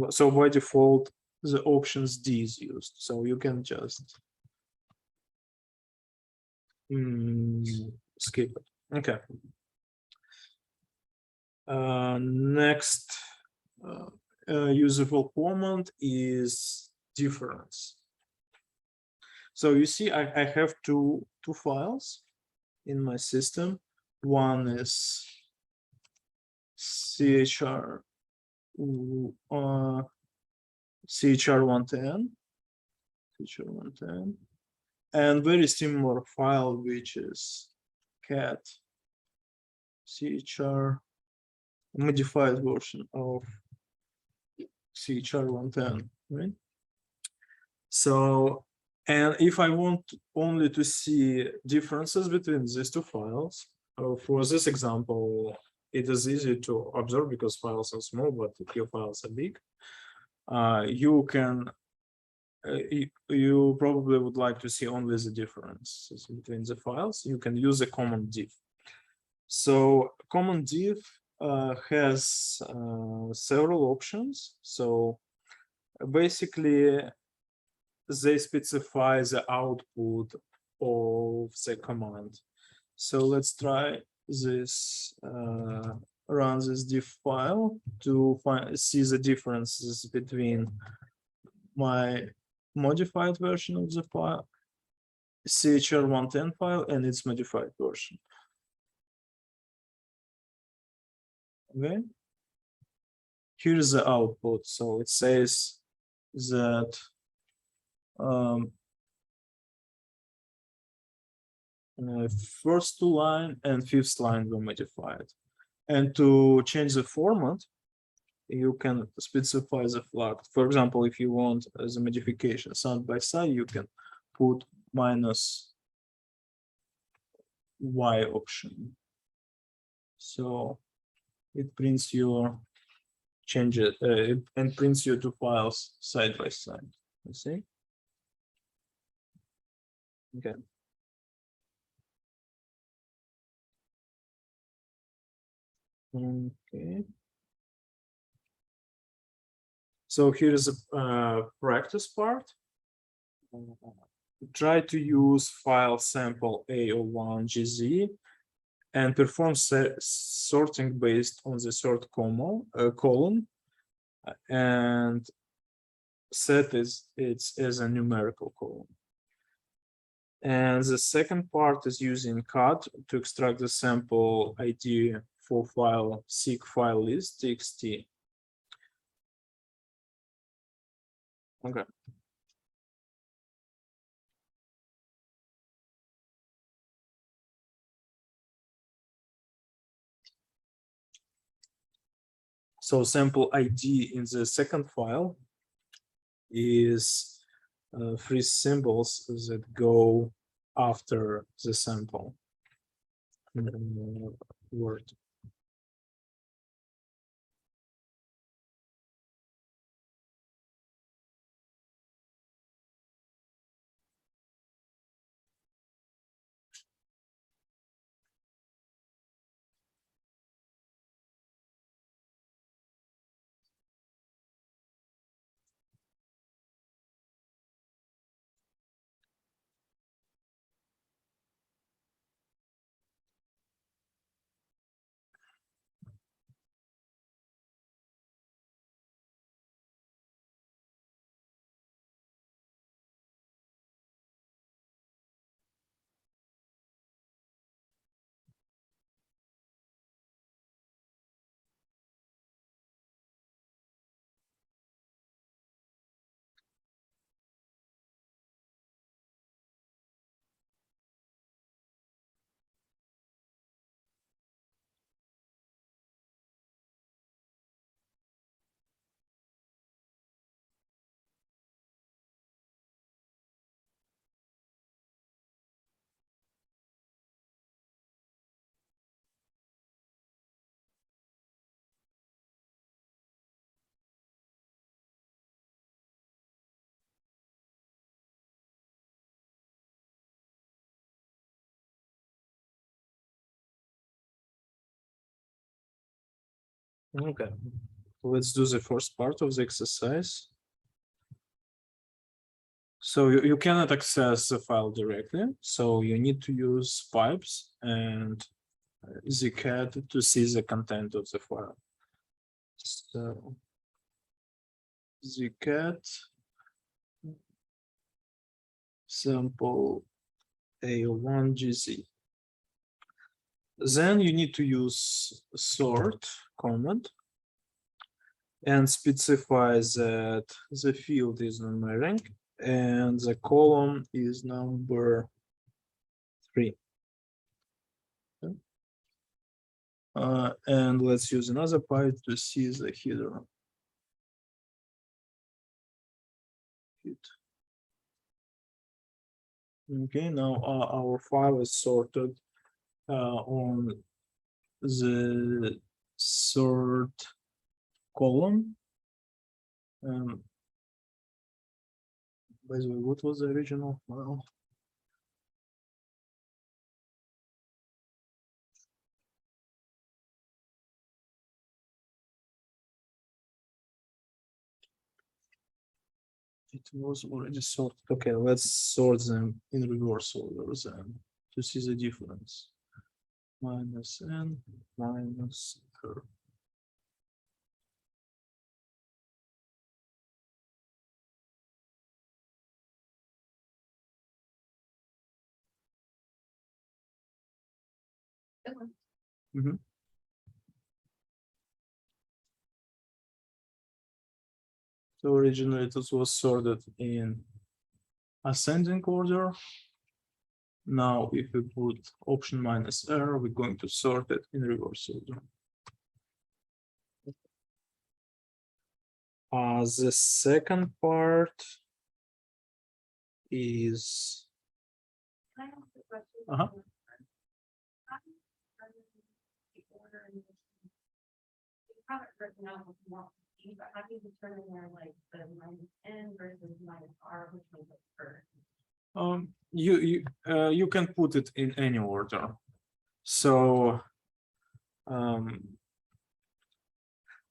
So by default, the options D is used. So you can just skip it. Okay. Next usable command is difference. So you see, I have two files in my system. One is CHR CHR110, and very similar file, which is cat CHR modified version of CHR110, right? So, and if I want only to see differences between these two files, for this example, it is easy to observe because files are small, but your files are big. You can, you probably would like to see only the differences between the files. You can use a common diff. So common diff has several options. So basically, they specify the output of the command. So let's try this, run this diff file to see the differences between my modified version of the file, CHR110 file, and its modified version. Okay. Here's the output. So it says that first two line and fifth line were modified. And to change the format, you can specify the flag. For example, if you want as a modification side by side, you can put minus Y option. So it prints your changes and prints your two files side by side. You see? Okay. Okay. So here is a practice part. Try to use file sample A01GZ and perform sorting based on the third column and set it as a numerical column. And the second part is using cut to extract the sample ID for file seek file list txt. Okay. So sample ID in the second file is three symbols that go after the sample word. Okay, let's do the first part of the exercise. So you cannot access the file directly, so you need to use pipes and zcat to see the content of the file. So zcat sample A1GZ. Then you need to use sort command and specify that the field is numeric and the column is number 3. And let's use another pipe to see the header. Okay, now our file is sorted on the third column. By the way, what was the original file? It was already sorted. Okay, let's sort them in reverse order then to see the difference. Minus n minus r. Mhm. So originally it was sorted in ascending order. Now, if we put option minus R, we're going to sort it in reverse order. The second part is Can I ask a question? Uh-huh. You have it written out with more, but how do you determine where like the minus n versus minus r, which one's the first? you can put it in any order. So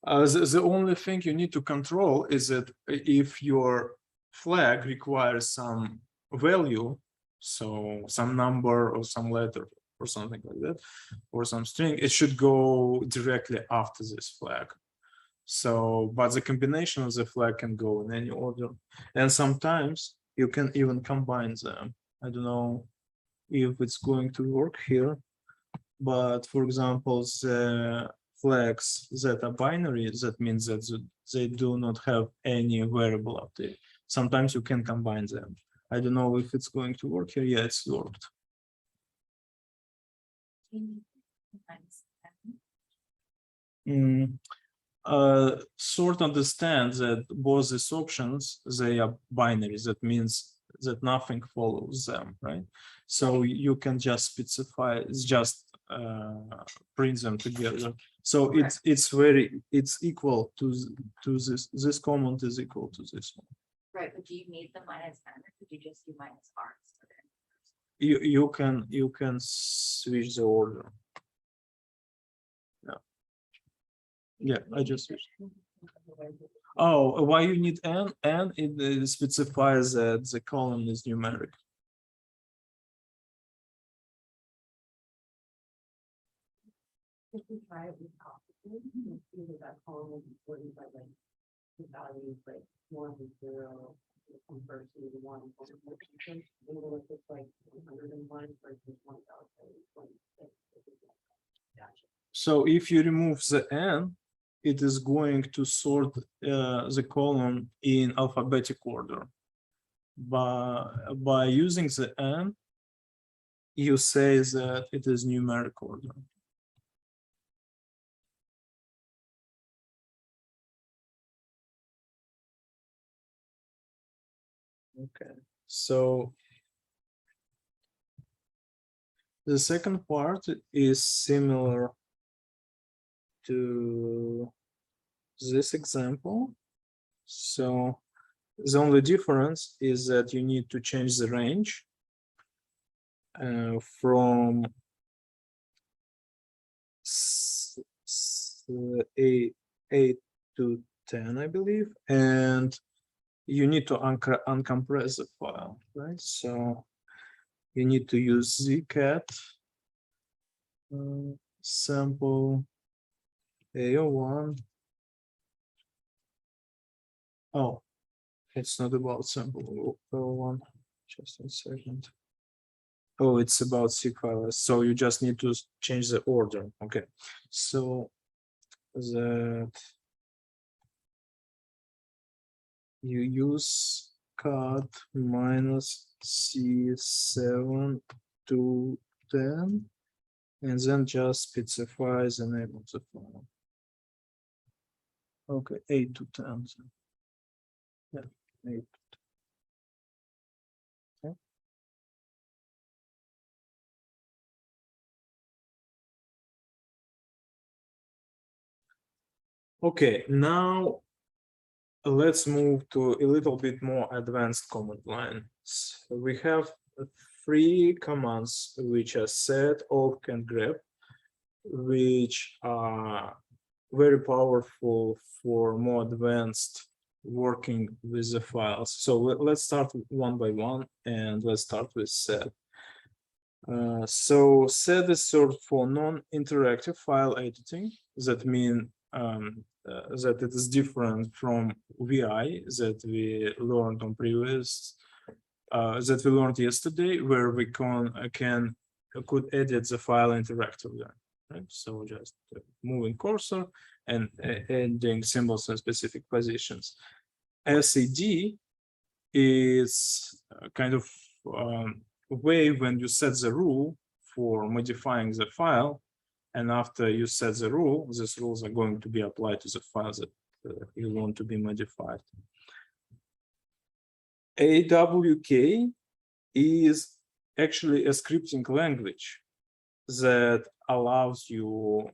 the only thing you need to control is that if your flag requires some value, so some number or some letter or something like that, or some string, it should go directly after this flag. So, but the combination of the flag can go in any order, and sometimes you can even combine them. I don't know if it's going to work here, but for example, the flags that are binary, that means that they do not have any variable update. Sometimes you can combine them. I don't know if it's going to work here. Yeah, it's worked. Sort understands that both these options, they are binary. That means that nothing follows them, right? So you can just specify, it's just print them together. So it's equal to this command is equal to this one. Right, but do you need the minus n or could you just do minus r? You can switch the order. Yeah, I just switched. Oh, why you need n? N it specifies that the column is numeric. If we try it with opposite, you see that that column will be sorted by like the values like 1 to 0, convert to 1, and then if it's like 101 versus 1026. Gotcha. So if you remove the n, it is going to sort the column in alphabetic order. By using the n, you say that it is numeric order. Okay, so the second part is similar to this example. So the only difference is that you need to change the range from 8 to 10, I believe, and you need to uncompress the file, right? So you need to use zcat sample AO1. Oh, it's not about sample AO1. Just a second. Oh, it's about C files. So you just need to change the order. Okay. So that you use cut minus C7 to 10 and then just specify the name of the file. Okay, 8 to 10. Yeah, 8. Okay. Okay, now let's move to a little bit more advanced command lines. We have 3 commands which are set, awk, and grep, which are very powerful for more advanced working with the files. So let's start one by one, and let's start with set. So set is served for non-interactive file editing. That means that it is different from VI that we learned on previous, that we learned yesterday, where we could edit the file interactively. Right? So just moving cursor and adding symbols in specific positions. SED is kind of way when you set the rule for modifying the file, and after you set the rule, these rules are going to be applied to the files that you want to be modified. AWK is actually a scripting language that allows you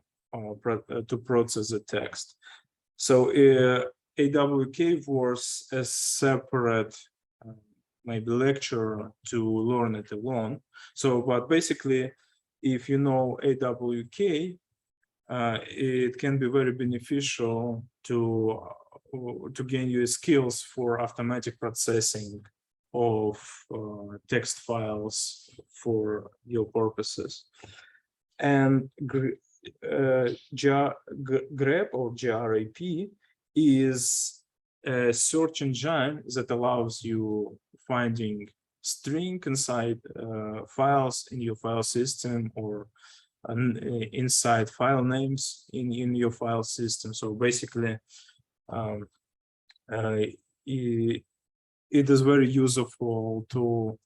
to process the text. So AWK was a separate maybe lecture to learn it alone. So, but basically, if you know AWK, it can be very beneficial to gain your skills for automatic processing of text files for your purposes. And grep or grep is a search engine that allows you finding string inside files in your file system, or inside file names in your file system. So basically, it is very useful to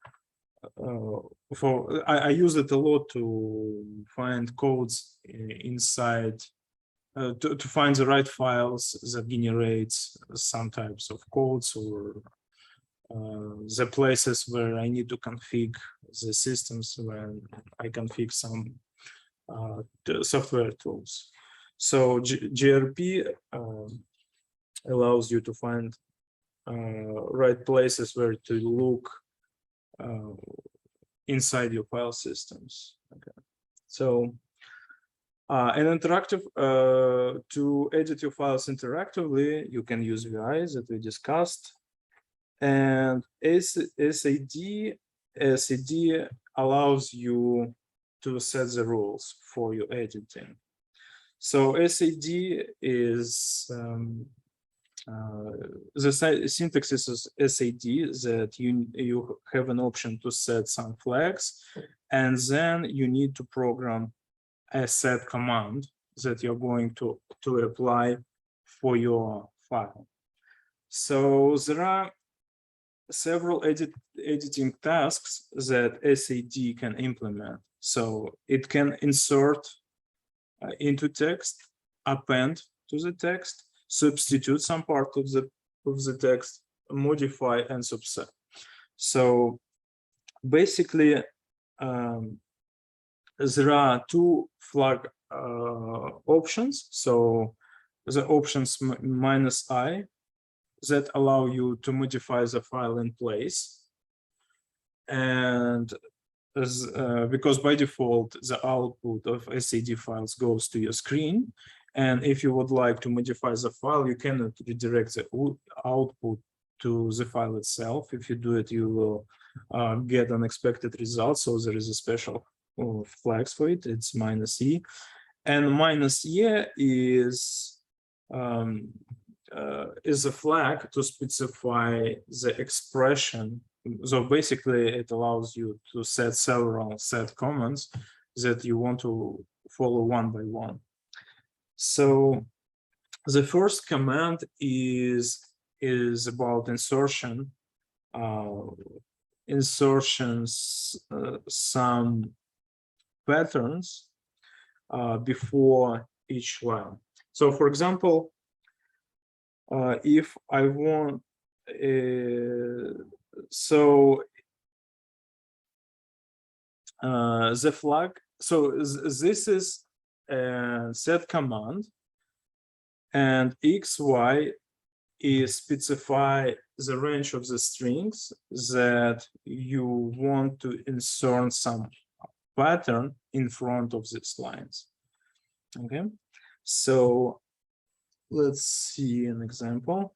I use it a lot to find codes inside, to find the right files that generates some types of codes, or the places where I need to configure the systems when I configure some software tools. So GRP allows you to find right places where to look inside your file systems. Okay, so an interactive to edit your files interactively, you can use VI that we discussed, and SAD allows you to set the rules for your editing. So SAD is the syntax is SAD, that you have an option to set some flags, and then you need to program a set command that you're going to apply for your file. So there are several editing tasks that SAD can implement. So it can insert into text, append to the text, substitute some part of the text, modify, and subset. So basically, there are 2 flag options. So the options -I that allow you to modify the file in place, and because by default the output of SAD files goes to your screen, And if you would like to modify the file, you cannot redirect the output to the file itself. If you do it, you will get unexpected results. So there is a special flags for it. It's -e, and -e is a flag to specify the expression. So basically, it allows you to set several set commands that you want to follow one by one. So the first command is about insertion. Insertions some patterns before each line. So for example, if I want, the flag, so this is a set command, and XY is specify the range of the strings that you want to insert some pattern in front of these lines. Okay, so let's see an example.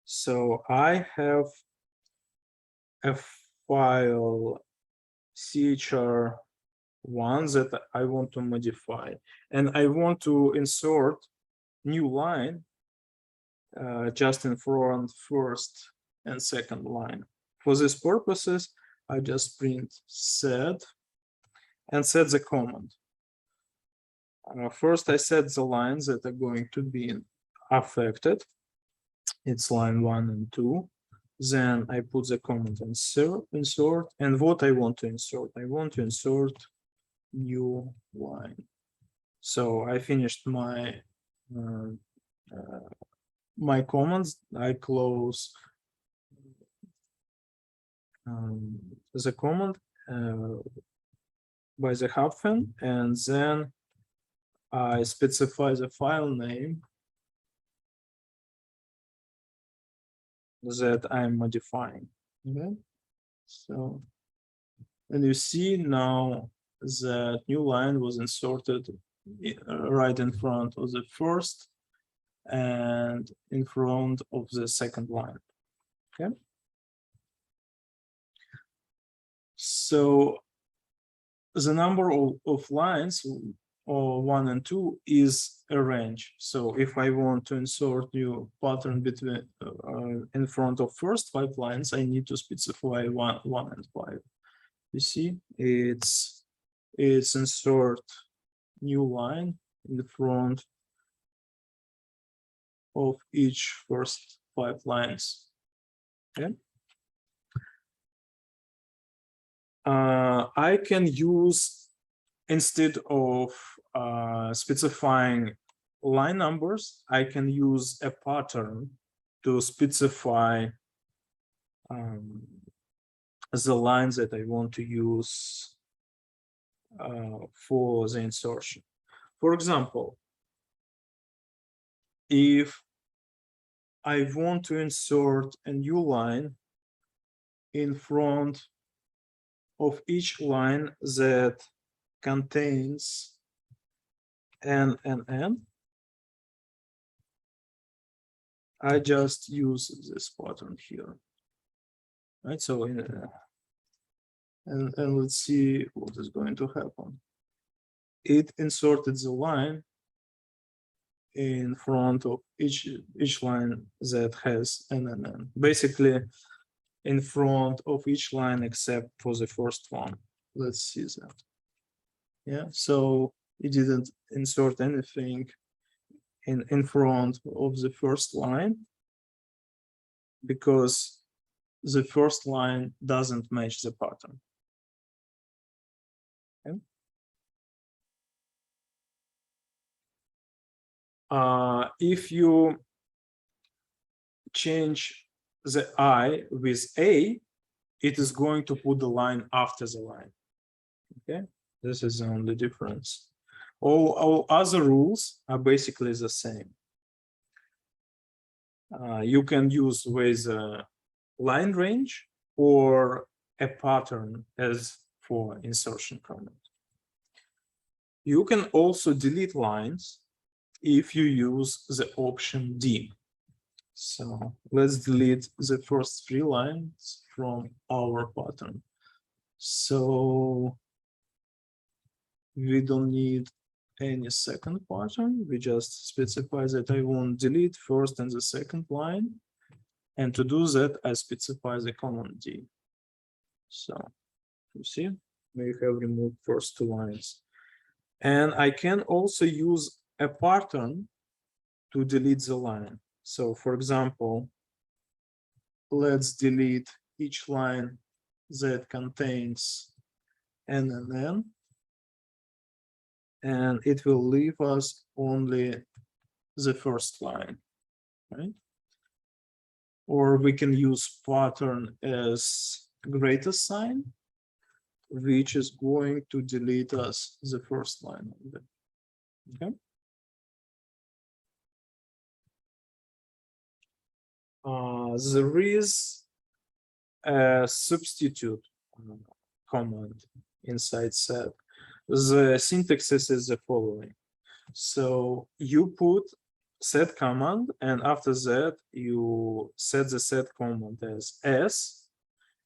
So I have a file chr1 that I want to modify, and I want to insert new line just in front first and second line. For these purposes, I just print set and set the command. First, I set the lines that are going to be affected. It's line 1 and 2. Then I put the command insert, and what I want to insert. I want to insert new line. So I finished my commands. I close the command by the hyphen, and then I specify the file name that I'm modifying. Okay, so, and you see now that new line was inserted right in front of the first and in front of the second line. Okay, so the number of lines, or 1 and 2, is a range. So if I want to insert new pattern between in front of first 5 lines, I need to specify 1 and 5. You see, it's insert new line in the front of each first 5 lines. Okay. I can use, instead of specifying line numbers, I can use a pattern to specify the lines that I want to use for the insertion. For example, if I want to insert a new line in front of each line that contains n and n, I just use this pattern here, right? So and let's see what is going to happen. It inserted the line in front of each line that has n and n, basically in front of each line except for the first one. Let's see that. Yeah, so it didn't insert anything in front of the first line because the first line doesn't match the pattern. Okay. If you change the I with A, it is going to put the line after the line. Okay, this is the only difference. All other rules are basically the same. You can use with a line range or a pattern as for insertion command. You can also delete lines if you use the option D. So let's delete the first 3 lines from our pattern. So we don't need any second pattern. We just specify that I want delete first and the second line. And to do that, I specify the command D. So you see, we have removed first 2 lines. And I can also use a pattern to delete the line. So for example, let's delete each line that contains NNN, and it will leave us only the first line, right? Or we can use pattern as greater sign, which is going to delete us the first line. Okay. There is a substitute command inside set. The syntax is the following. So you put set command, and after that you set the set command as S,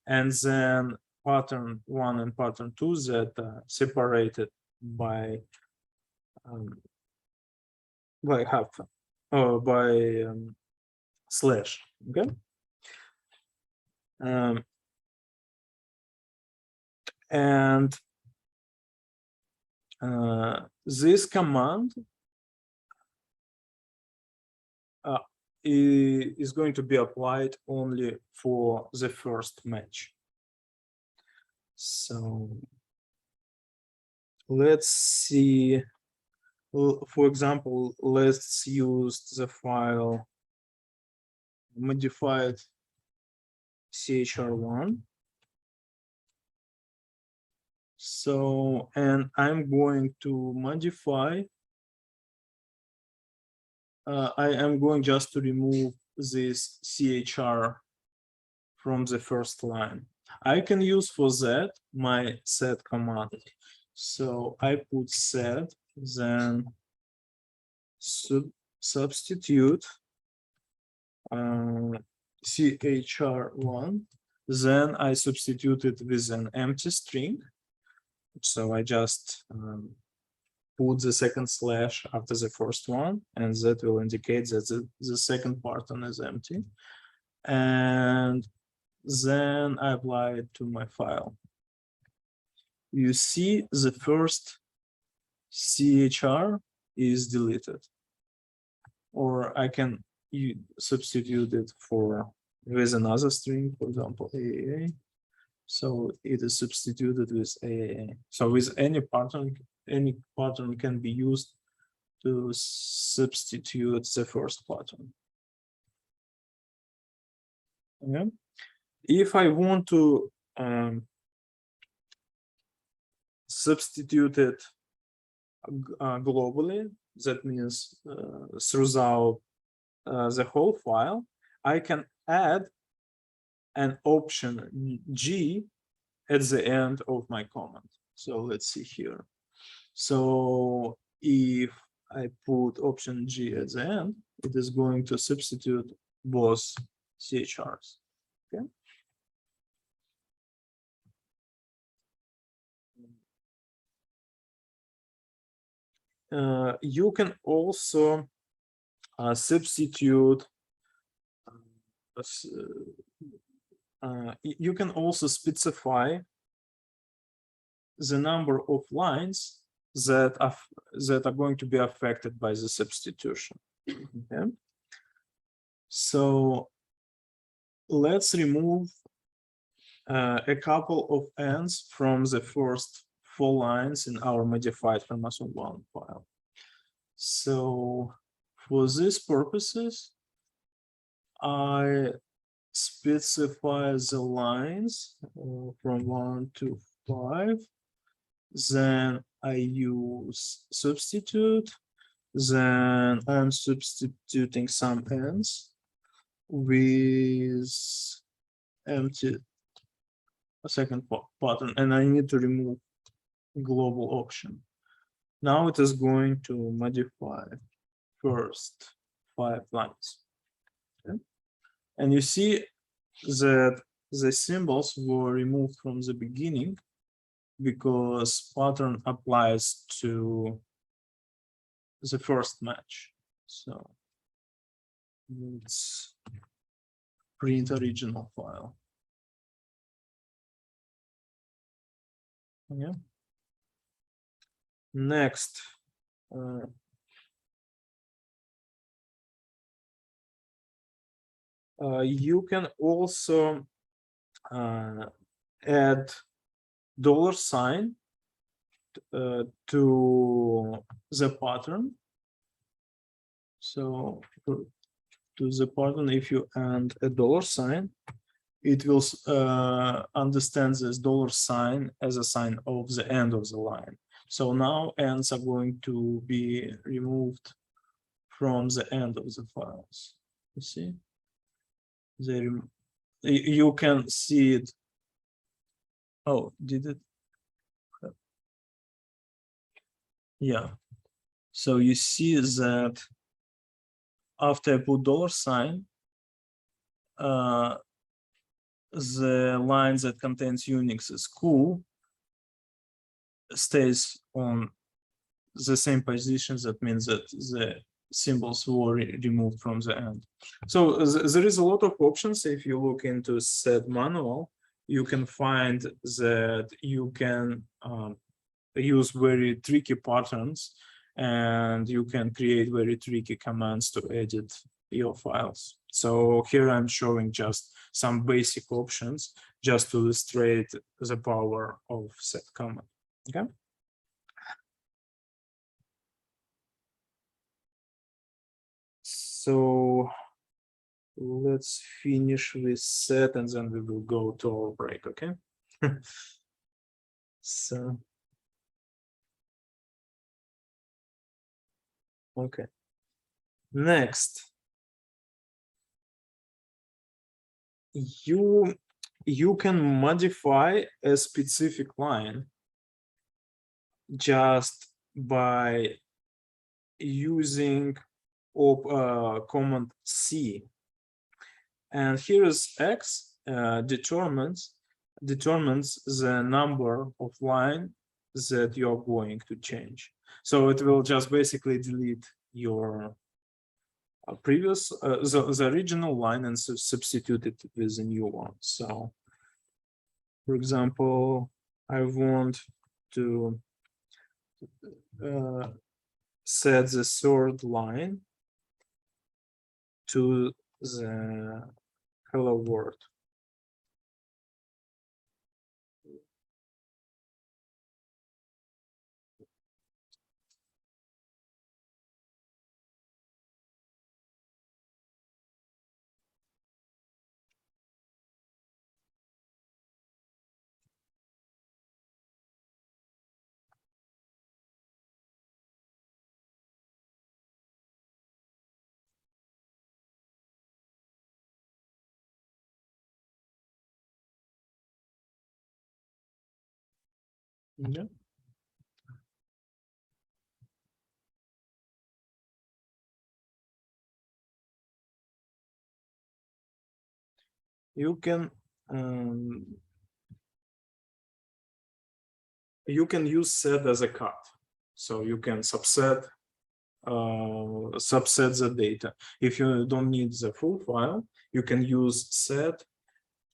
and then pattern 1 and pattern 2 that are separated by half or by slash. Okay. And this command is going to be applied only for the first match. So let's see. For example, let's use the file modified chr1. So, and I'm going to modify. I am going just to remove this chr from the first line. I can use for that my set command. So I put set, then substitute chr1, then I substitute it with an empty string. So I just put the second slash after the first one, and that will indicate that the second pattern is empty. And then I apply it to my file. You see the first chr is deleted, or I can substitute it with another string, for example, AAA. So it is substituted with AAA. So with any pattern can be used to substitute the first pattern. Yeah. If I want to substitute it globally, that means throughout the whole file, I can add an option G at the end of my command. So let's see here. So if I put option G at the end, it is going to substitute both CHRs. Okay. You can also substitute. You can also specify the number of lines that are going to be affected by the substitution. Okay. So let's remove a couple of ends from the first 4 lines in our modified chromosome 1 file. So for these purposes, I specify the lines from 1 to 5. Then I use substitute. Then I'm substituting some ends with empty a second pattern, and I need to remove global option. Now it is going to modify first 5 lines. Okay. And you see that the symbols were removed from the beginning because pattern applies to the first match. So let's print original file. Yeah. Next, you can also add $sign to the pattern. So to the pattern, if you add a $sign, it will understand this $sign as a sign of the end of the line. So now ends are going to be removed from the end of the files. You see, you can see it. Oh, did it? Yeah. So you see that after I put $sign, the line that contains Unix is cool stays on the same position. That means that the symbols were removed from the end. So there is a lot of options. If you look into set manual, you can find that you can use very tricky patterns, and you can create very tricky commands to edit your files. So here I'm showing just some basic options just to illustrate the power of set command. Okay. So let's finish with set and then we will go to our break. Okay. So. Okay. Next, you can modify a specific line just by using command C. And here is X determines the number of line that you're going to change. So it will just basically delete your previous the original line and substitute it with a new one. So for example, I want to set the third line to the hello world. Yeah. You can use set as a cut, so you can subset the data. If you don't need the full file, you can use set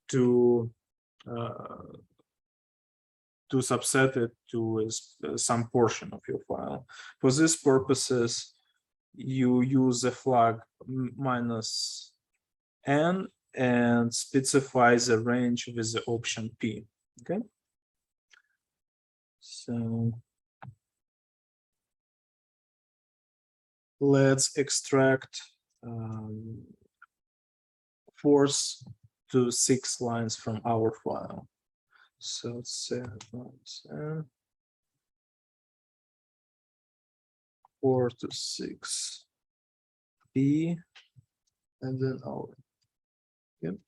to subset it to some portion of your file. For these purposes, you use the flag -n and specify the range with the option P. Okay. So let's extract 4 to 6 lines from our file. So let's say 4 to 6 P and then our. Yep.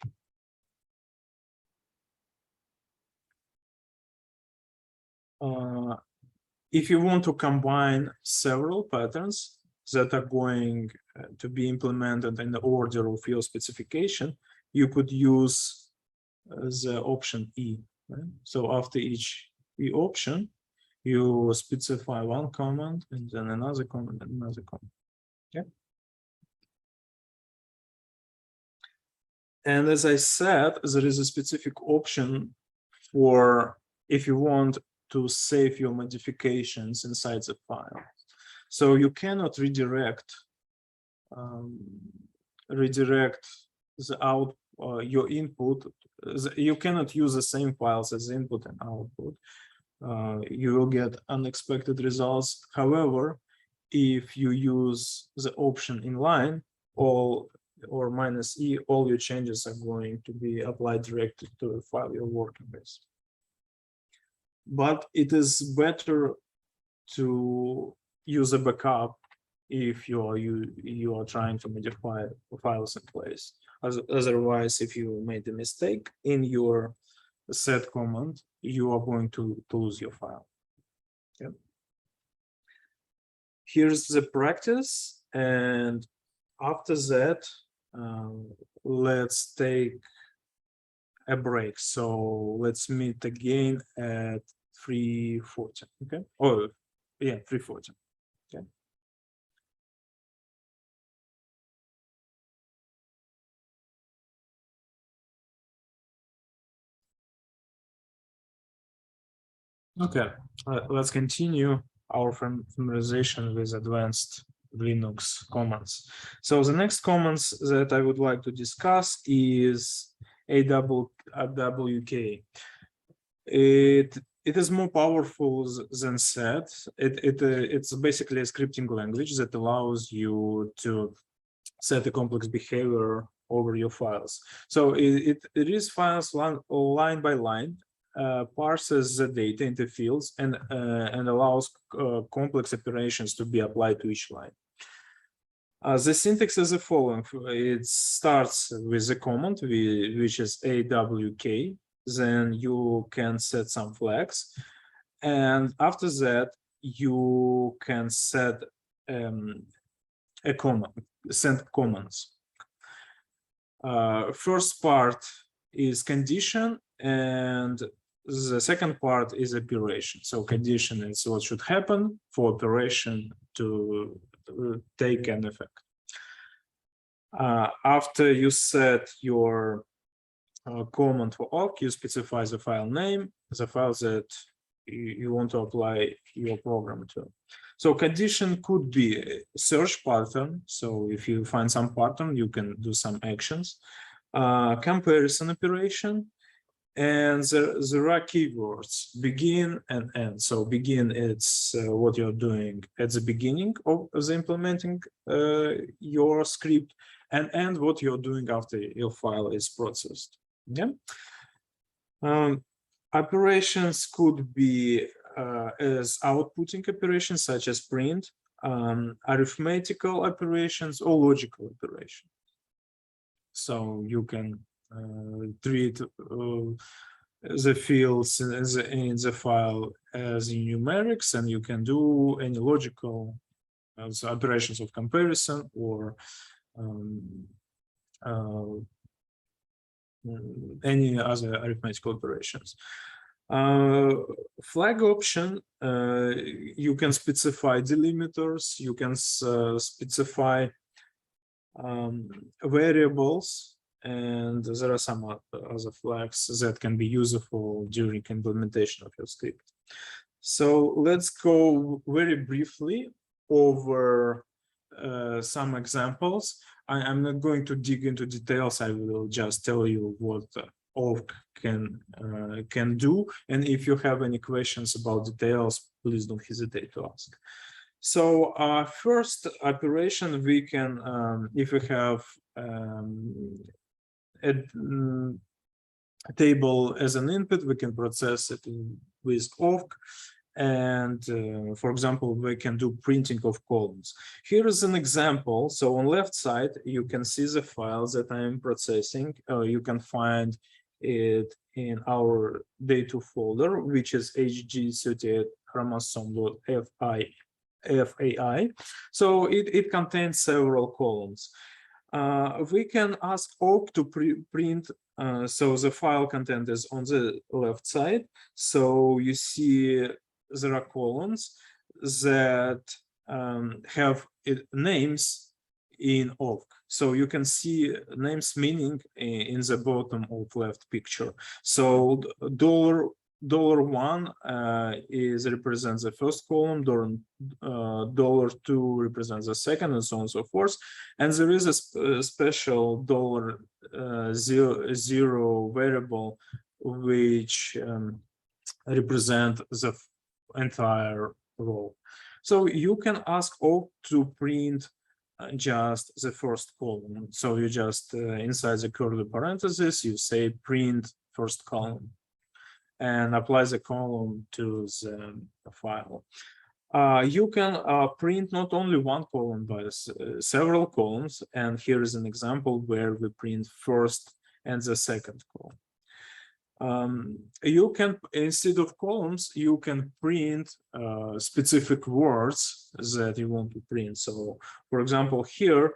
if you want to combine several patterns that are going to be implemented in the order of your specification, you could use the option E. Right? So after each E option, you specify one command and then another command and another command. Yeah. And as I said, there is a specific option for if you want to save your modifications inside the file. So you cannot redirect the out your input. You cannot use the same files as input and output. You will get unexpected results. However, if you use the option inline or -E, all your changes are going to be applied directly to the file you're working with. But it is better to use a backup if you are trying to modify files in place. Otherwise, if you made a mistake in your set command, you are going to lose your file. Okay. Here's the practice, and after that, let's take a break. So let's meet again at 3:40. Okay. Oh, yeah, 3:40. Okay. Okay, let's continue our familiarization with advanced Linux commands. So the next commands that I would like to discuss is AWK. It is more powerful than sed. It's basically a scripting language that allows you to set a complex behavior over your files. So it reads files line by line, parses the data into fields, and allows complex operations to be applied to each line. The syntax is the following. It starts with a command, which is AWK. Then you can set some flags. And after that, you can set a command, send commands. First part is condition, and the second part is operation. So condition is what should happen for operation to take an effect. After you set your command for awk, you specify the file name, the file that you want to apply your program to. So condition could be a search pattern. So if you find some pattern, you can do some actions. Comparison operation, and there are keywords begin and end. So begin, it's what you're doing at the beginning of the implementing your script, and end what you're doing after your file is processed. Yeah. Operations could be as outputting operations such as print, arithmetical operations, or logical operations. So you can treat the fields in the file as numerics, and you can do any logical operations of comparison or any other arithmetical operations. Flag option, you can specify delimiters, you can specify variables, and there are some other flags that can be useful during implementation of your script. So let's go very briefly over some examples. I'm not going to dig into details. I will just tell you what awk can do. And if you have any questions about details, please don't hesitate to ask. So first operation, we can, if we have a table as an input, we can process it with awk. And for example, we can do printing of columns. Here is an example. So on left side, you can see the files that I'm processing. You can find it in our data folder, which is HG38 chromosome.fai. So it contains several columns. We can ask awk to print, so the file content is on the left side. So you see there are columns that have names in awk. So you can see names meaning in the bottom of left picture. So $1 is represents the first column, $2 represents the second, and so on and so forth. And there is a special $0 variable which represent the entire row. So you can ask awk to print just the first column. So you just inside the curly parentheses, you say print first column and apply the column to the file. You can print not only one column, but several columns. And here is an example where we print first and the second column. You can, instead of columns, you can print specific words that you want to print. So, for example, here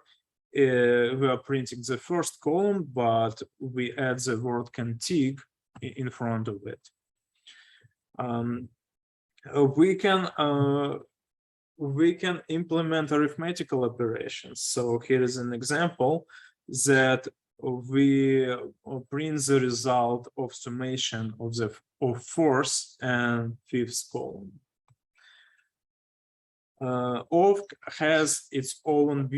we are printing the first column, but we add the word config in front of it. We can implement arithmetical operations. So here is an example that we print the result of summation of fourth and fifth column. Awk has its own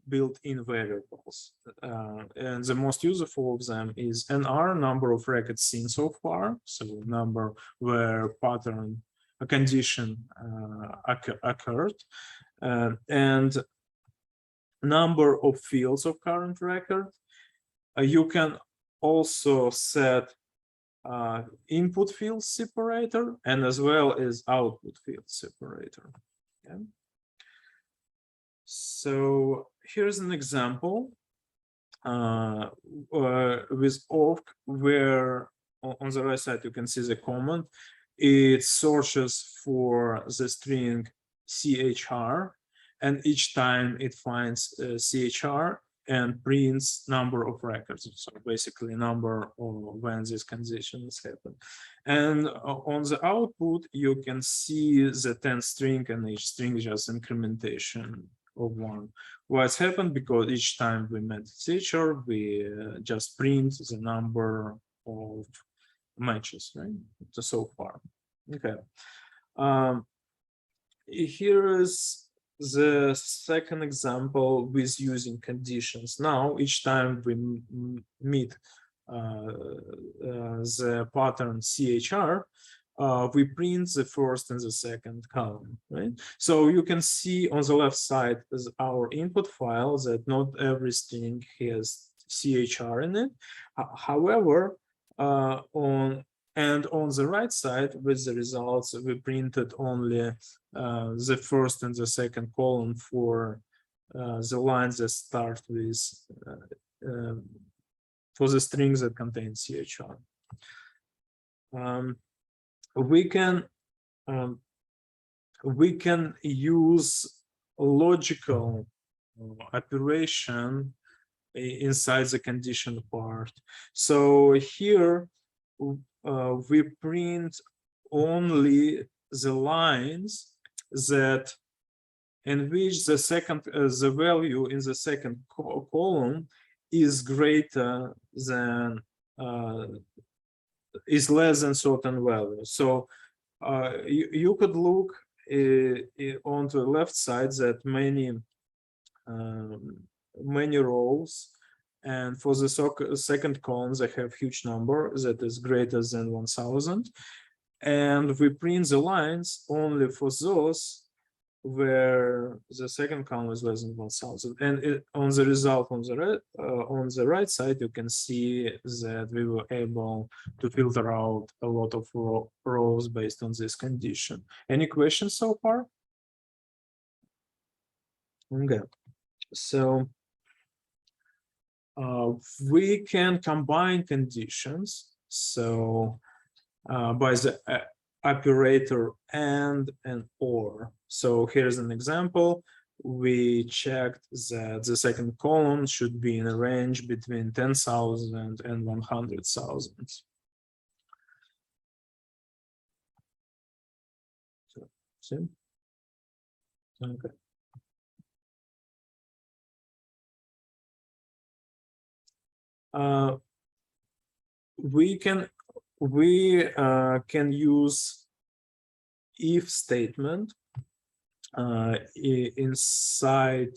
built-in variables, and the most useful of them is NR, number of records seen so far, so number where pattern, a condition occurred, and number of fields of current record. You can also set input field separator and as well as output field separator. Okay. So here's an example with awk, where on the right side you can see the command. It searches for the string CHR, and each time it finds CHR and prints number of records, so basically number of when these conditions happen. And on the output, you can see the 10th string, and each string is just incrementation of one. What's happened because each time we met CHR, we just print the number of matches, right? So far, okay. Here is the second example with using conditions. Now, each time we meet the pattern CHR, we print the first and the second column, right? So you can see on the left side is our input file that not every string has CHR in it. However, on the right side with the results, we printed only the first and the second column for the lines that start with for the strings that contain CHR. We can use logical operation inside the condition part. So here we print only the lines that in which the second the value in the second column is greater than is less than certain value. So you could look on the left side that many rows, and for the second column they have huge number that is greater than 1000, and we print the lines only for those where the second column is less than 1000. And on the result on the right side, you can see that we were able to filter out a lot of rows based on this condition. Any questions so far? Okay, so we can combine conditions. So by the operator and or. So here's an example. We checked that the second column should be in a range between 10,000 and 100,000. So, see? Okay. We can use if statement inside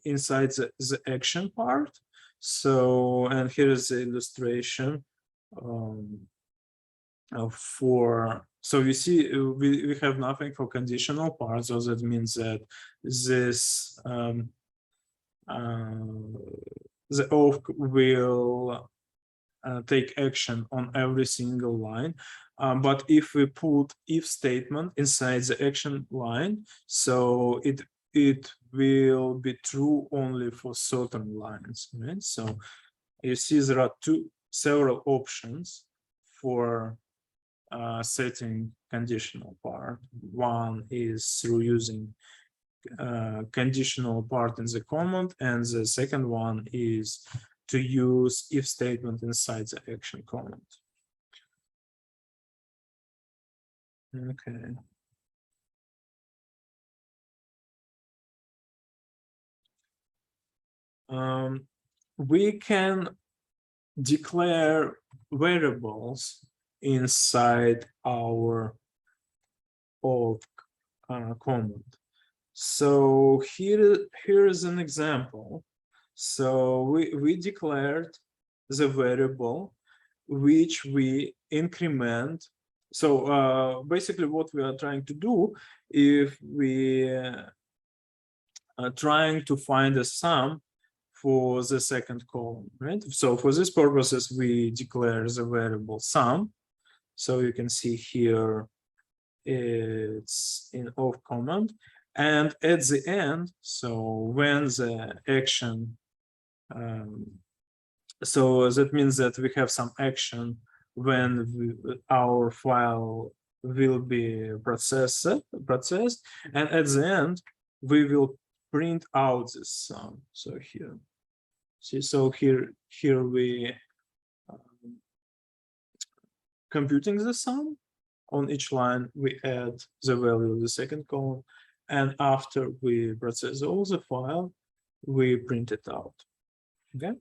the action part. So, and here is the illustration for, so you see we have nothing for conditional parts, so that means that this the off will take action on every single line. But if we put if statement inside the action line, so it will be true only for certain lines, right? So you see there are several options for setting conditional part. One is through using conditional part in the command, and the second one is to use if statement inside the action command. Okay. We can declare variables inside our org command. So here is an example. So we declared the variable which we increment. So basically what we are trying to do, if we are trying to find a sum for the second column, right? So for this purposes, we declare the variable sum. So you can see here it's in of command. And at the end, so when the action, so that means that we have some action when our file will be processed, and at the end, we will print out this sum. So here, see, so here we computing the sum. On each line, we add the value of the second column, and after we process all the file, we print it out. Okay.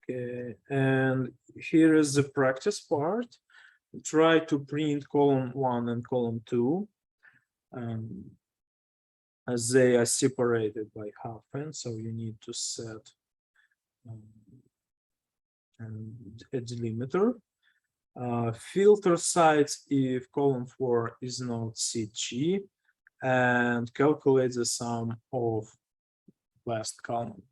Okay, and here is the practice part. Try to print column 1 and column 2 as they are separated by half, so you need to set a delimiter. Filter sites if column 4 is not CG, and calculate the sum of last column.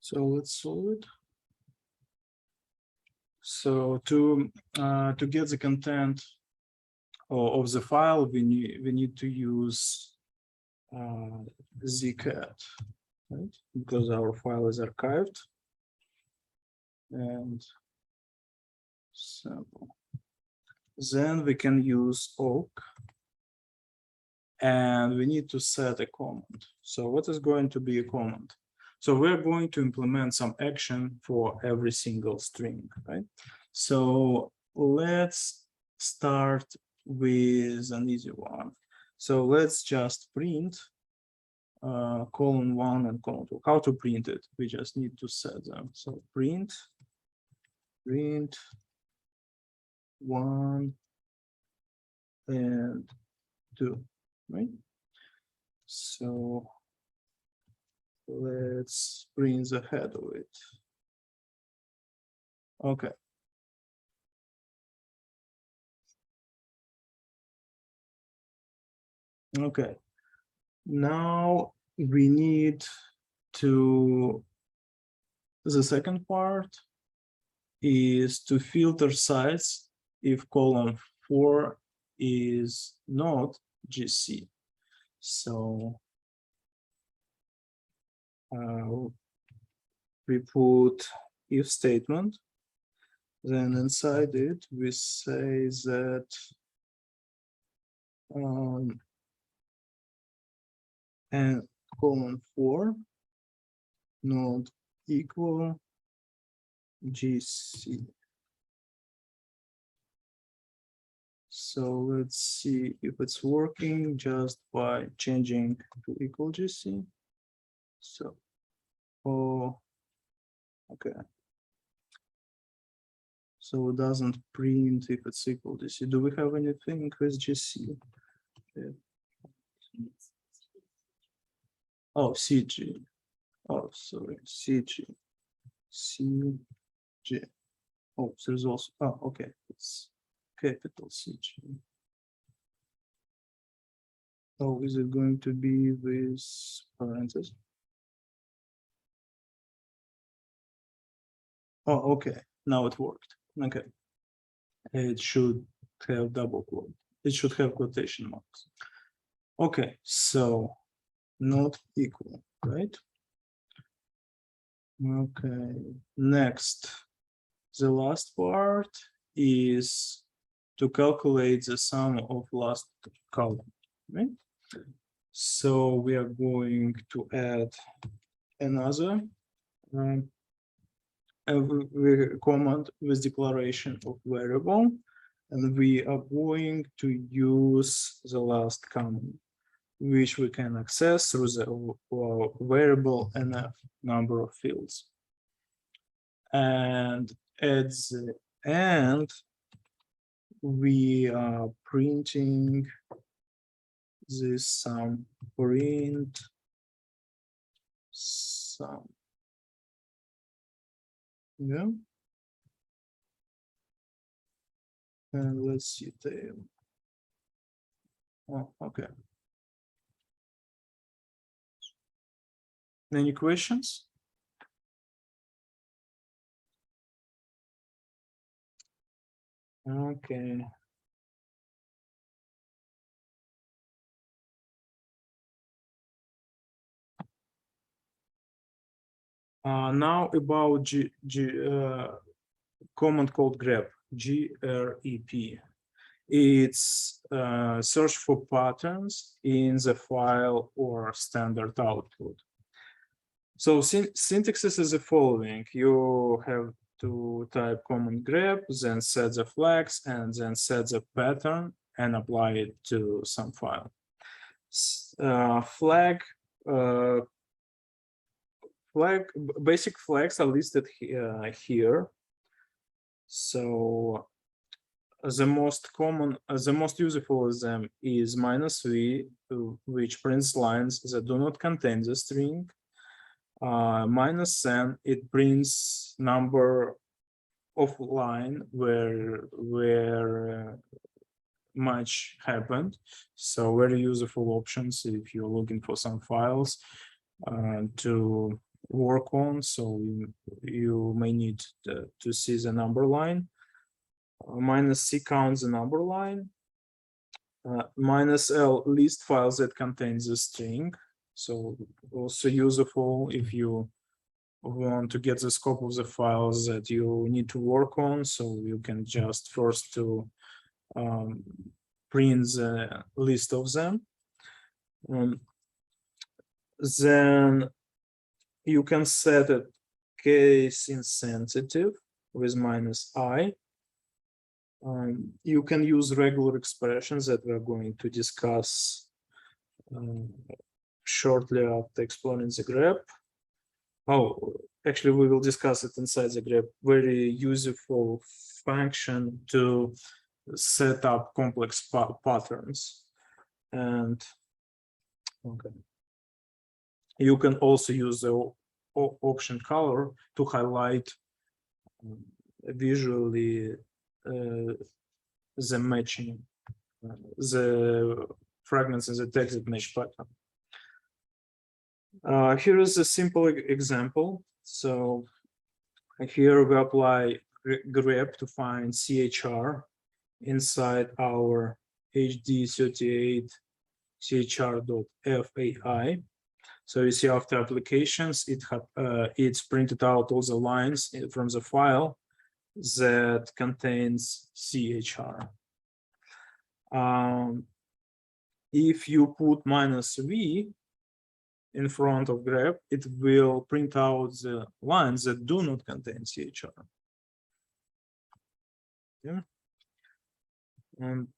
So let's solve it. So to get the content of the file, we need to use zcat, right? Because our file is archived. And sample. Then we can use awk. And we need to set a command. So what is going to be a command? So we're going to implement some action for every single string, right? So let's start with an easy one. So let's just print :1 and :2. How to print it? We just need to set them. So print 1 and 2, right? So let's print the head of it. Okay. Okay. Now we need to, the second part is to filter size if column 4 is not GC. So we put if statement, then inside it we say that and column 4 not equal GC. So let's see if it's working just by changing to equal GC. So, oh, okay. So it doesn't print if it's equal GC. Do we have anything with GC? Yeah. Oh, CG. Oh, sorry, CG. CG. Oh, so there's also, oh, okay, it's capital CG. Oh, is it going to be with parentheses? Oh, okay, now it worked. Okay. It should have double quote. It should have quotation marks. Okay, so not equal, right? Okay, next, the last part is to calculate the sum of last column, right? So we are going to add another command with declaration of variable, and we are going to use the last command, which we can access through the variable nf, number of fields. And at the end, we are printing this sum, print sum. Yeah. And let's see tail. Oh, okay. Any questions? Okay. Now about command called grep, grep. It's search for patterns in the file or standard output. So syntax is the following. You have to type command grep, then set the flags, and then set the pattern and apply it to some file. Basic flags are listed here. So the most common, the most useful of them is -v, which prints lines that do not contain the string. -n, it prints number of line where much happened. So very useful options if you're looking for some files to work on. So you may need to see the number line. Minus C counts the number line. Minus L list files that contains a string. So also useful if you want to get the scope of the files that you need to work on. So you can just first to print the list of them. Then you can set a case insensitive with minus I. You can use regular expressions that we're going to discuss shortly after exploring the grep. Oh, actually, we will discuss it inside the grep. Very useful function to set up complex patterns. And okay, you can also use the option color to highlight visually the matching, the fragments in the text that match pattern. Here is a simple example. So here we apply grep to find CHR inside our HD38 chr.fai. So you see after applications, it's printed out all the lines from the file that contains CHR. If you put -v in front of grep, it will print out the lines that do not contain CHR. Yeah. And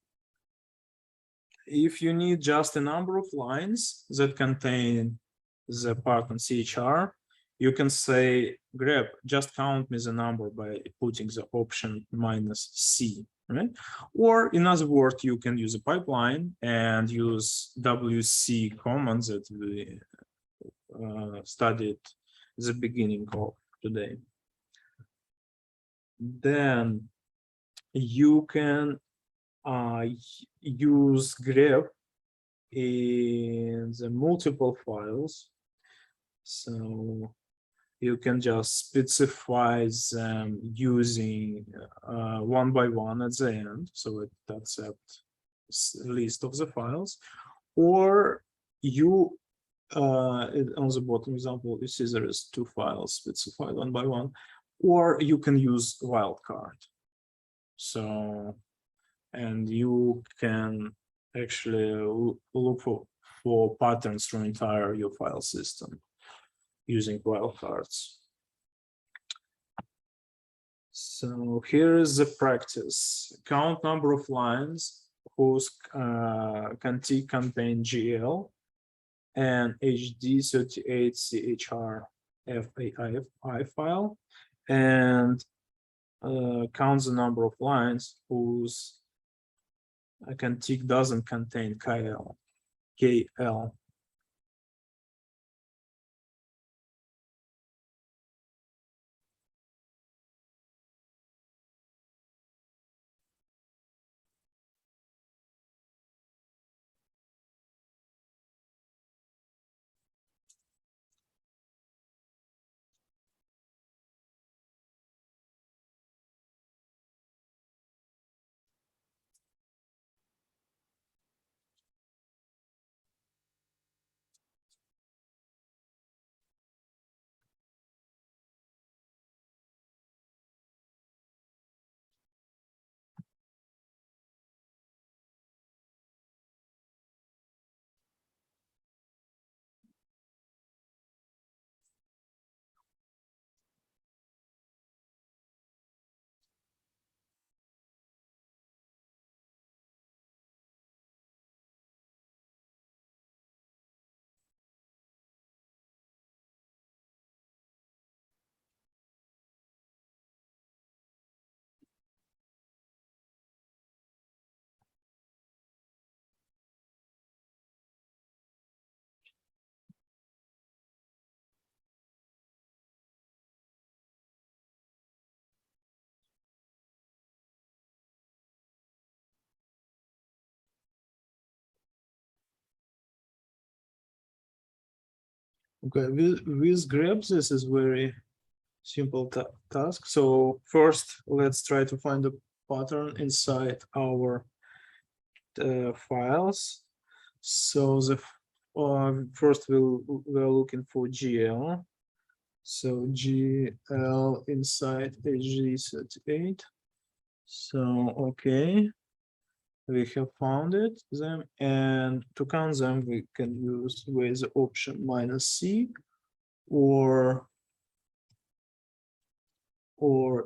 if you need just a number of lines that contain the part on CHR, you can say grep, just count me the number by putting the option -c, right? Or in other words, you can use a pipeline and use WC commands that we studied at the beginning of today. Then you can use grep in the multiple files. So you can just specify them using one by one at the end. So that's a list of the files. Or you, on the bottom example, you see there is two files specified one by one. Or you can use wildcard. So, and you can actually look for patterns through entire your file system using wildcards. So here is the practice. Count number of lines whose contain GL and HD38 CHR FAI file, and count the number of lines whose config doesn't contain KL. Okay, with grep, this is very simple task. So first, let's try to find a pattern inside our files. So the first we're looking for GL. So GL inside HG38. So okay, we have found them, and to count them we can use with the option -C or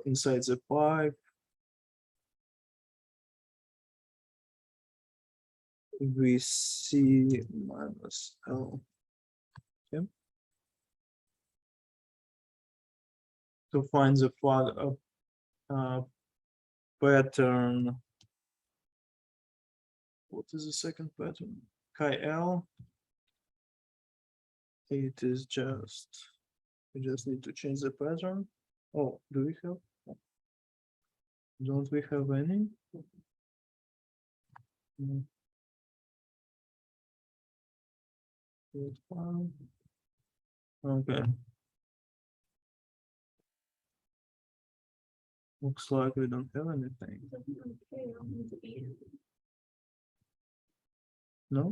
inside the pipe we see -L. Okay. To find the pattern. What is the second pattern? KL. It is just, we just need to change the pattern. Oh, do we have? Don't we have any? No. Okay. Looks like we don't have anything. No?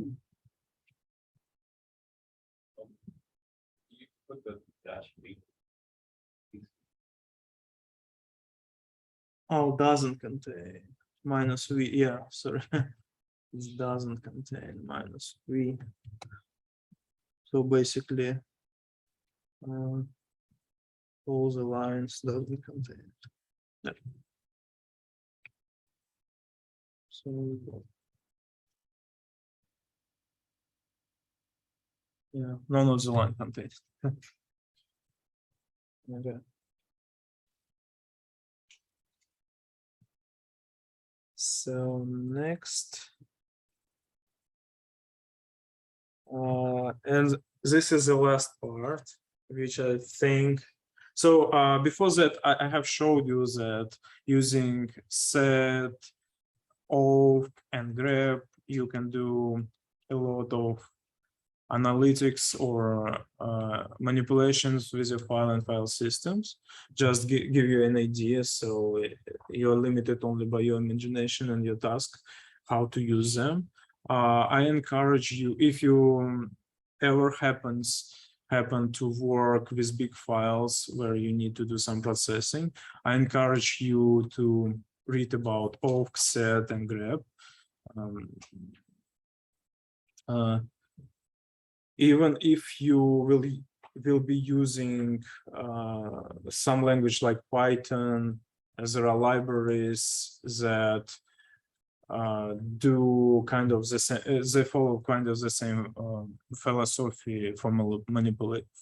Oh, doesn't contain -V. Yeah, sorry. It doesn't contain -V. So basically, all the lines doesn't contain. Yeah. So yeah, none of the line contains. Okay. So next, and this is the last part, which I think. So before that, I have showed you that using set, off, and grep, you can do a lot of analytics or manipulations with your file and file systems. Just give you an idea, so you're limited only by your imagination and your task, how to use them. I encourage you, if you ever happen to work with big files where you need to do some processing, I encourage you to read about off, set, and grep. Even if you will be using some language like Python, there are libraries that do kind of the same, they follow kind of the same philosophy for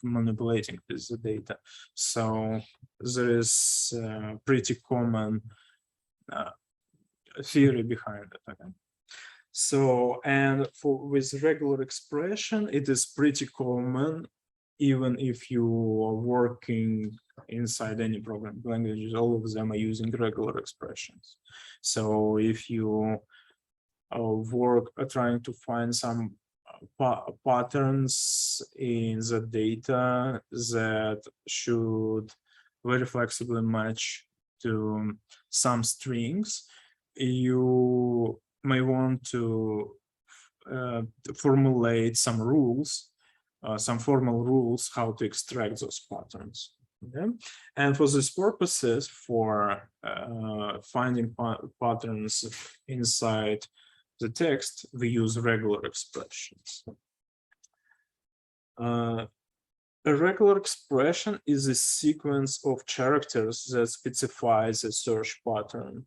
manipulating this data. So there is pretty common theory behind it. Okay. So, and with regular expression, it is pretty common, even if you are working inside any programming languages, all of them are using regular expressions. So if you trying to find some patterns in the data that should very flexibly match to some strings, you may want to formulate some rules, some formal rules, how to extract those patterns. Okay? And for these purposes, for finding patterns inside the text, we use regular expressions. A regular expression is a sequence of characters that specifies a search pattern.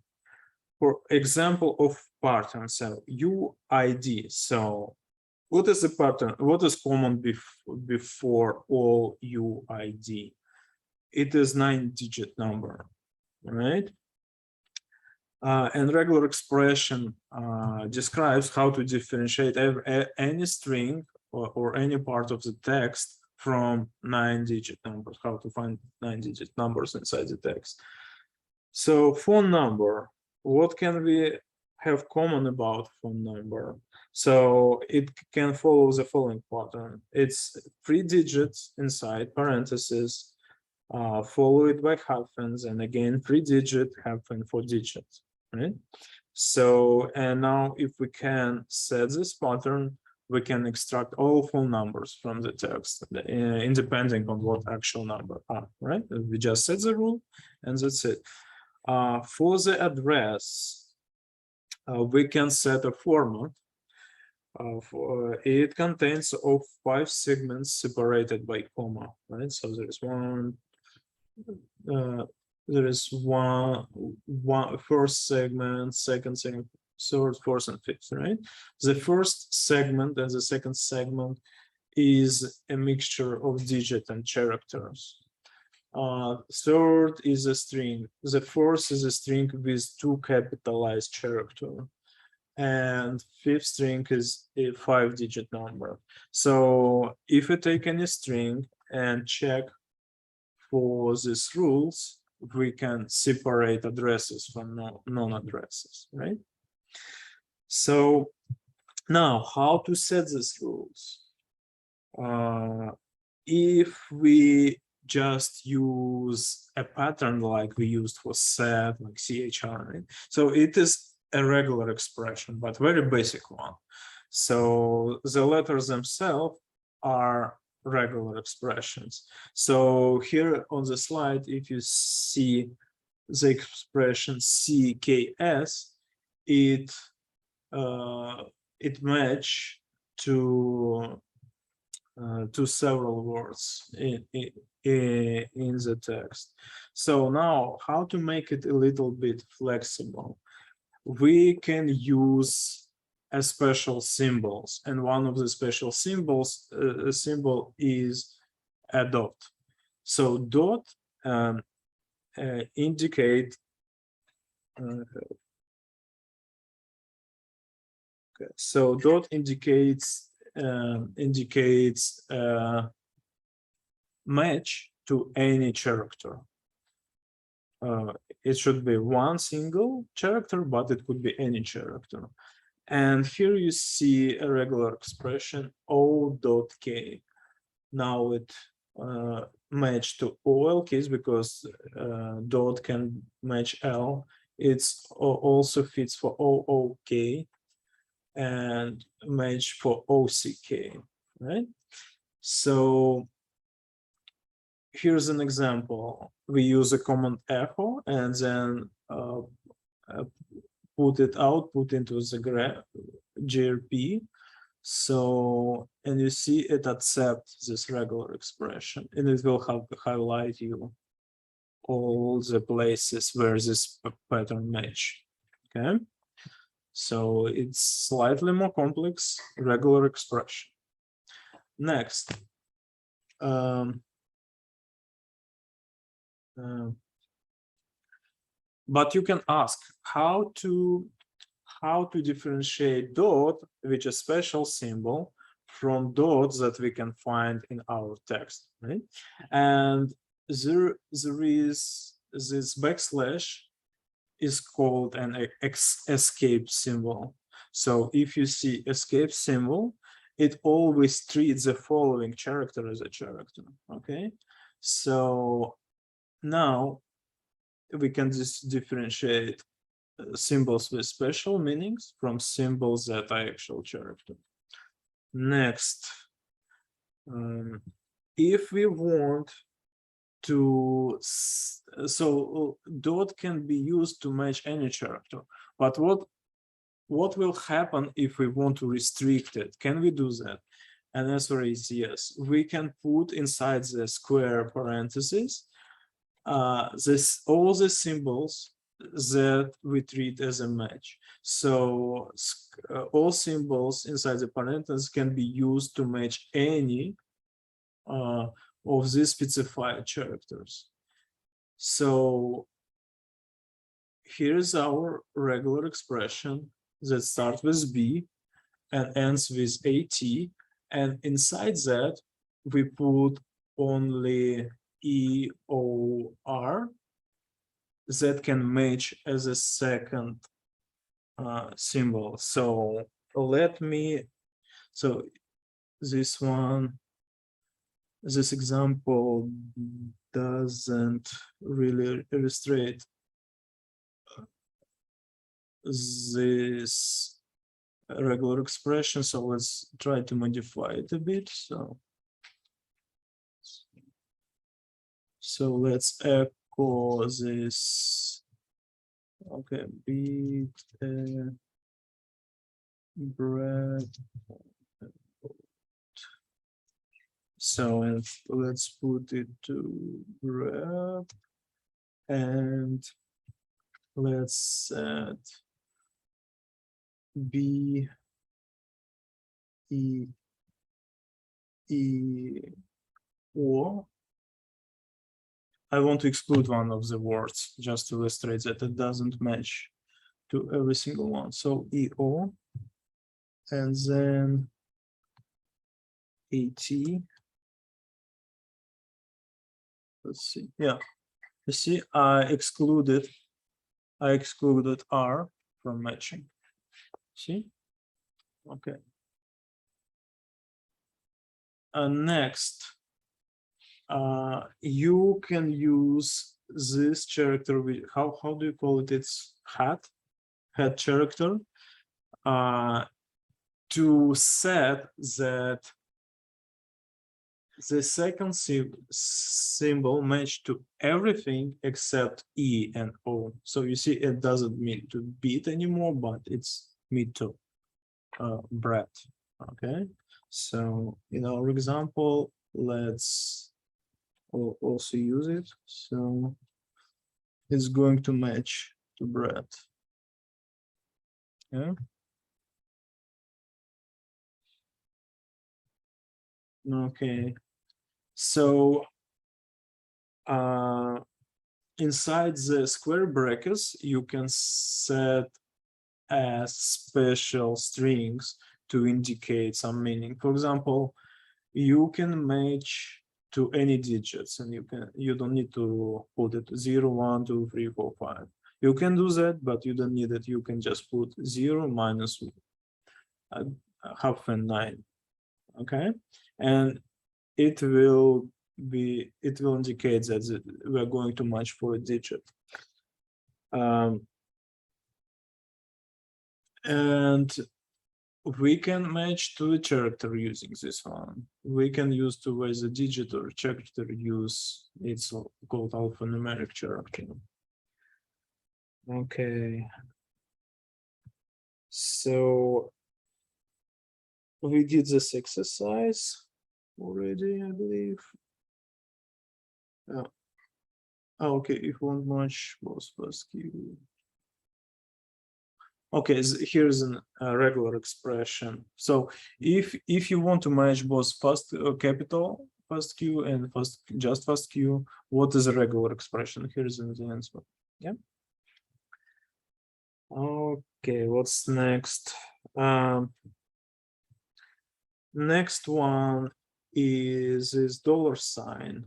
For example of pattern, so UID. So what is the pattern? What is common before all UID? It is 9-digit number, right? And regular expression describes how to differentiate any string or any part of the text from 9-digit numbers, how to find 9-digit numbers inside the text. So phone number, what can we have common about phone number? So it can follow the following pattern. It's 3 digits inside parentheses, followed by hyphens, and again 3-digit hyphen 4 digits, right? So, and now if we can set this pattern, we can extract all full numbers from the text, independent on what actual number are, right? We just set the rule, and that's it. For the address, we can set a format. It contains of 5 segments separated by comma, right? So there is one first segment, second segment, third, fourth, and fifth, right? The first segment and the second segment is a mixture of digit and characters. Third is a string. The fourth is a string with 2 capitalized characters. And fifth string is a 5-digit number. So if you take any string and check for these rules, we can separate addresses from non-addresses, right? So now, how to set these rules? If we just use a pattern like we used for set, like CHR, right? So it is a regular expression, but very basic one. So the letters themselves are regular expressions. So here on the slide, if you see the expression CKS, it match to several words in the text. So now, how to make it a little bit flexible? We can use a special symbols, and one of the special symbols symbol is a dot. So dot indicate so dot indicates match to any character. It should be one single character, but it could be any character. And here you see a regular expression O.K. Now it match to all keys because dot can match L. It's also fits for OOK and match for OCK, right? So here's an example. We use a command echo and then put into the GRP. So, and you see it accepts this regular expression, and it will highlight you all the places where this pattern match. Okay, so it's slightly more complex regular expression. Next, but you can ask how to differentiate dot, which is a special symbol, from dots that we can find in our text, right? And there is this backslash is called an escape symbol. So if you see escape symbol, it always treats the following character as a character, okay? So now we can just differentiate symbols with special meanings from symbols that are actual character. Next, if we want to, so dot can be used to match any character, but what will happen if we want to restrict it? Can we do that? And the answer is yes. We can put inside the square parentheses all the symbols that we treat as a match. So all symbols inside the parentheses can be used to match any of these specified characters. So here's our regular expression that starts with B and ends with AT, and inside that we put only EOR that can match as a second symbol. So let me, so this one, this example doesn't really illustrate this regular expression, so let's try to modify it a bit. So let's echo this. Okay, beat bread. So and let's put it to grep, and let's set B E O. I want to exclude one of the words just to illustrate that it doesn't match to every single one. So EO, and then AT. Let's see. Yeah, you see, I excluded R from matching. See? Okay. Next, you can use this character with how do you call it? It's head character to set that the second symbol match to everything except E and O. So you see, it doesn't mean to beat anymore, but it's mean to bread. Okay, so in our example, let's also use it. So it's going to match to bread. Yeah. Okay. So inside the square brackets, you can set as special strings to indicate some meaning. For example, you can match to any digits, and you don't need to put it 0, 1, 2, 3, 4, 5. You can do that, but you don't need it. You can just put 0, minus half and 9. Okay, and it will indicate that we're going to match for a digit. And we can match to a character using this one. We can use to as a digit or character use. It's called alphanumeric character. Okay. So we did this exercise already, I believe. Okay, if you want match both first key. Okay, here's a regular expression. So if you want to match both capital first Q and first Q, what is a regular expression? Here's the answer. Yeah. Okay, what's next? Next one is this $,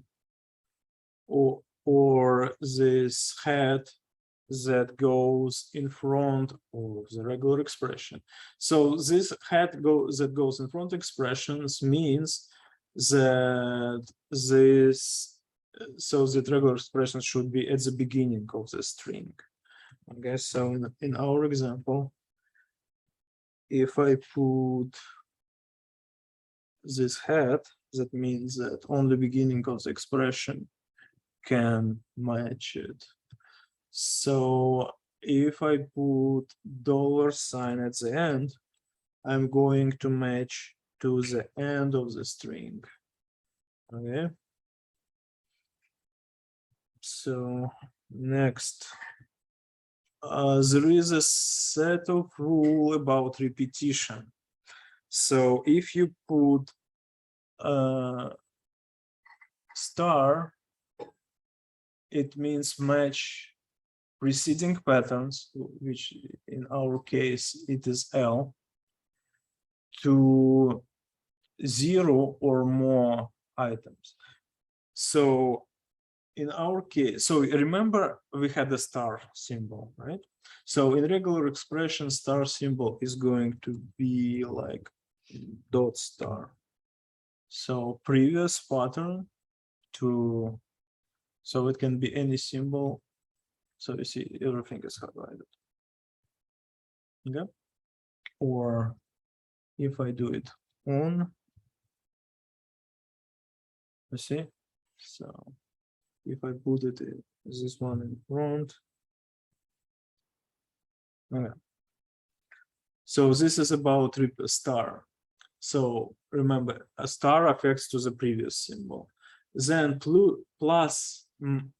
or this head that goes in front of the regular expression. So this head that goes in front expressions means that that regular expression should be at the beginning of the string. Okay, so in our example, if I put this head, that means that only beginning of the expression can match it. So if I put $sign at the end, I'm going to match to the end of the string. Okay. So next, there is a set of rules about repetition. So if you put star, it means match preceding patterns, which in our case it is L, to 0 or more items. So in our case, so remember we had the star symbol, right? So in regular expression, star symbol is going to be like dot star. So previous pattern to, so it can be any symbol. So you see everything is highlighted. Okay. Or if I do it on, you see, so if I put it in this one in front. Okay. So this is about star. So remember, a star affects to the previous symbol. Then plus,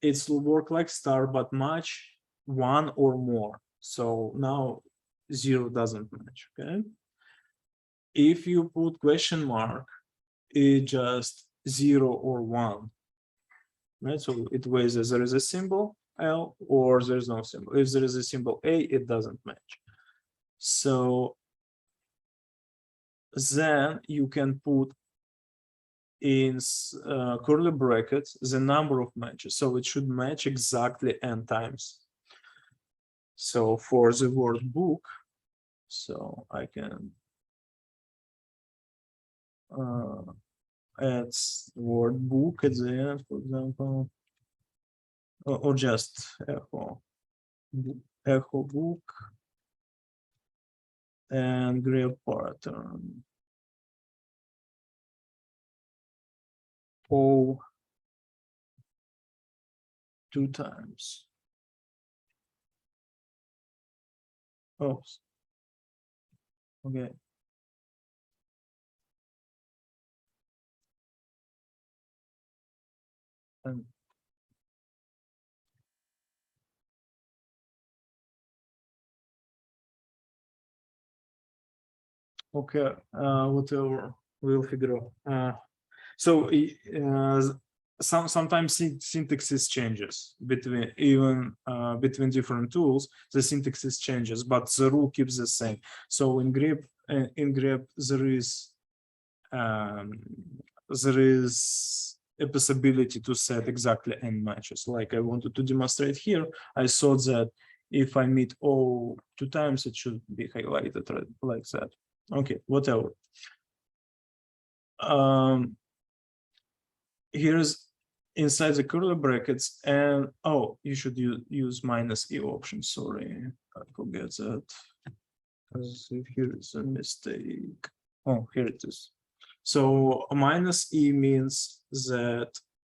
it will work like star, but match one or more. So now 0 doesn't match, okay? If you put question mark, it just 0 or 1, right? So it weighs there is a symbol L or there's no symbol. If there is a symbol A, it doesn't match. So then you can put in curly brackets the number of matches. So it should match exactly n times. So for the word book, so I can add word book at the end, for example, or just echo book and grab pattern. O 2 times. Oh, okay. And okay, whatever, we'll figure out. So sometimes syntaxes changes between between different tools. The syntaxes changes, but the rule keeps the same. So in grep there is a possibility to set exactly n matches. Like I wanted to demonstrate here, I thought that if I meet O 2 times, it should be highlighted right, like that. Okay, whatever. Here's inside the curly brackets, and oh, you should use -e option. Sorry, I forget that. Because here is a mistake. Oh, here it is. So -e means that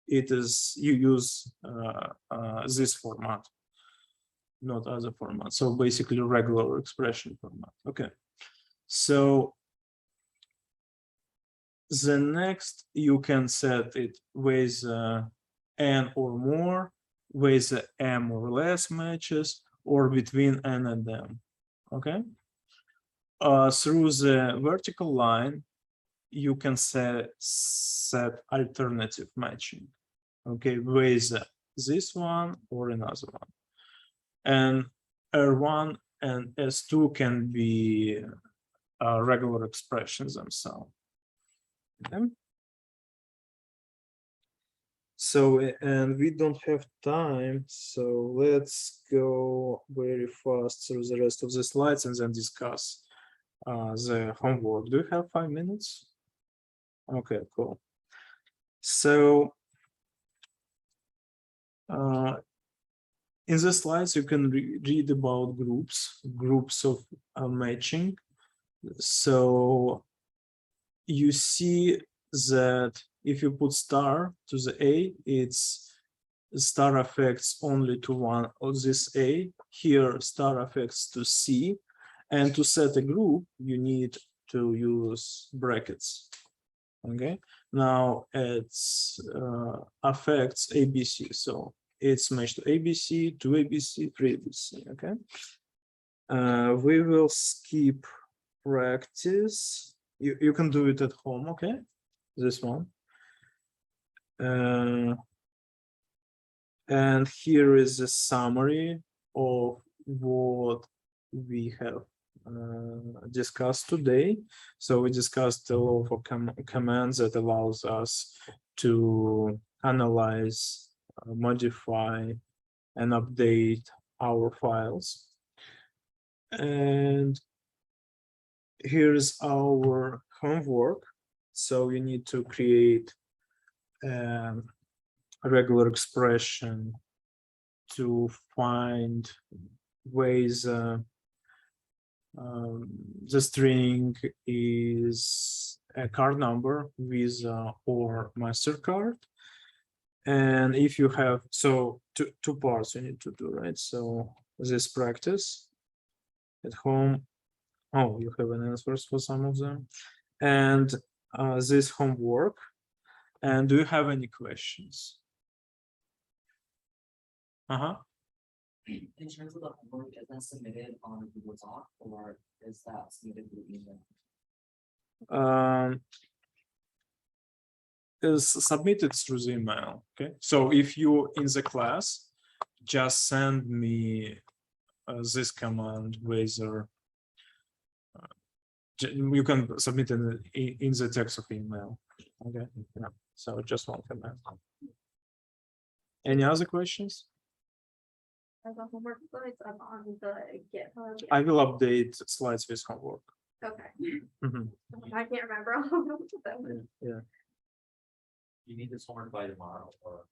it is you use this format, not other format. So basically regular expression format. Okay. So the next you can set it with n or more, with m or less matches, or between n and m. Okay. Through the vertical line, you can set alternative matching. Okay, with this one or another one. And R1 and S2 can be regular expressions themselves. Okay. So, and we don't have time, so let's go very fast through the rest of the slides and then discuss the homework. Do you have 5 minutes? Okay, cool. So in the slides, you can read about groups of matching. So you see that if you put star to the A, it's star affects only to one of this A. Here, star affects to C. And to set a group, you need to use brackets. Okay. Now it's affects ABC. So it's matched to ABC, to ABC, 3ABC. Okay. We will skip practice. You can do it at home, okay? This one. And here is a summary of what we have discussed today. So we discussed the law for commands that allows us to analyze modify and update our files. And here's our homework. So you need to create a regular expression to find ways the string is a card number, Visa or MasterCard. And if you have, so two parts you need to do, right? So this practice at home. Oh, you have an answers for some of them. And this homework. And do you have any questions? In terms of the homework, is that submitted on Google Doc or is that submitted through email? Is submitted through the email. Okay, so if you in the class, just send me this command, whether you can submit in the text of email. Okay, yeah. So just one command. Any other questions? Are the homework slides up on the GitHub? I will update slides with homework. Okay, Mhm. I can't remember all of them. Yeah. You need this homework by tomorrow or?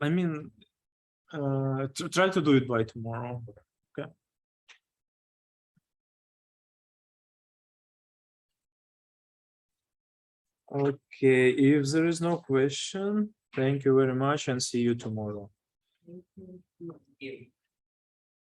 I mean, to try to do it by tomorrow. Okay. Okay, if there is no question, thank you very much and see you tomorrow. If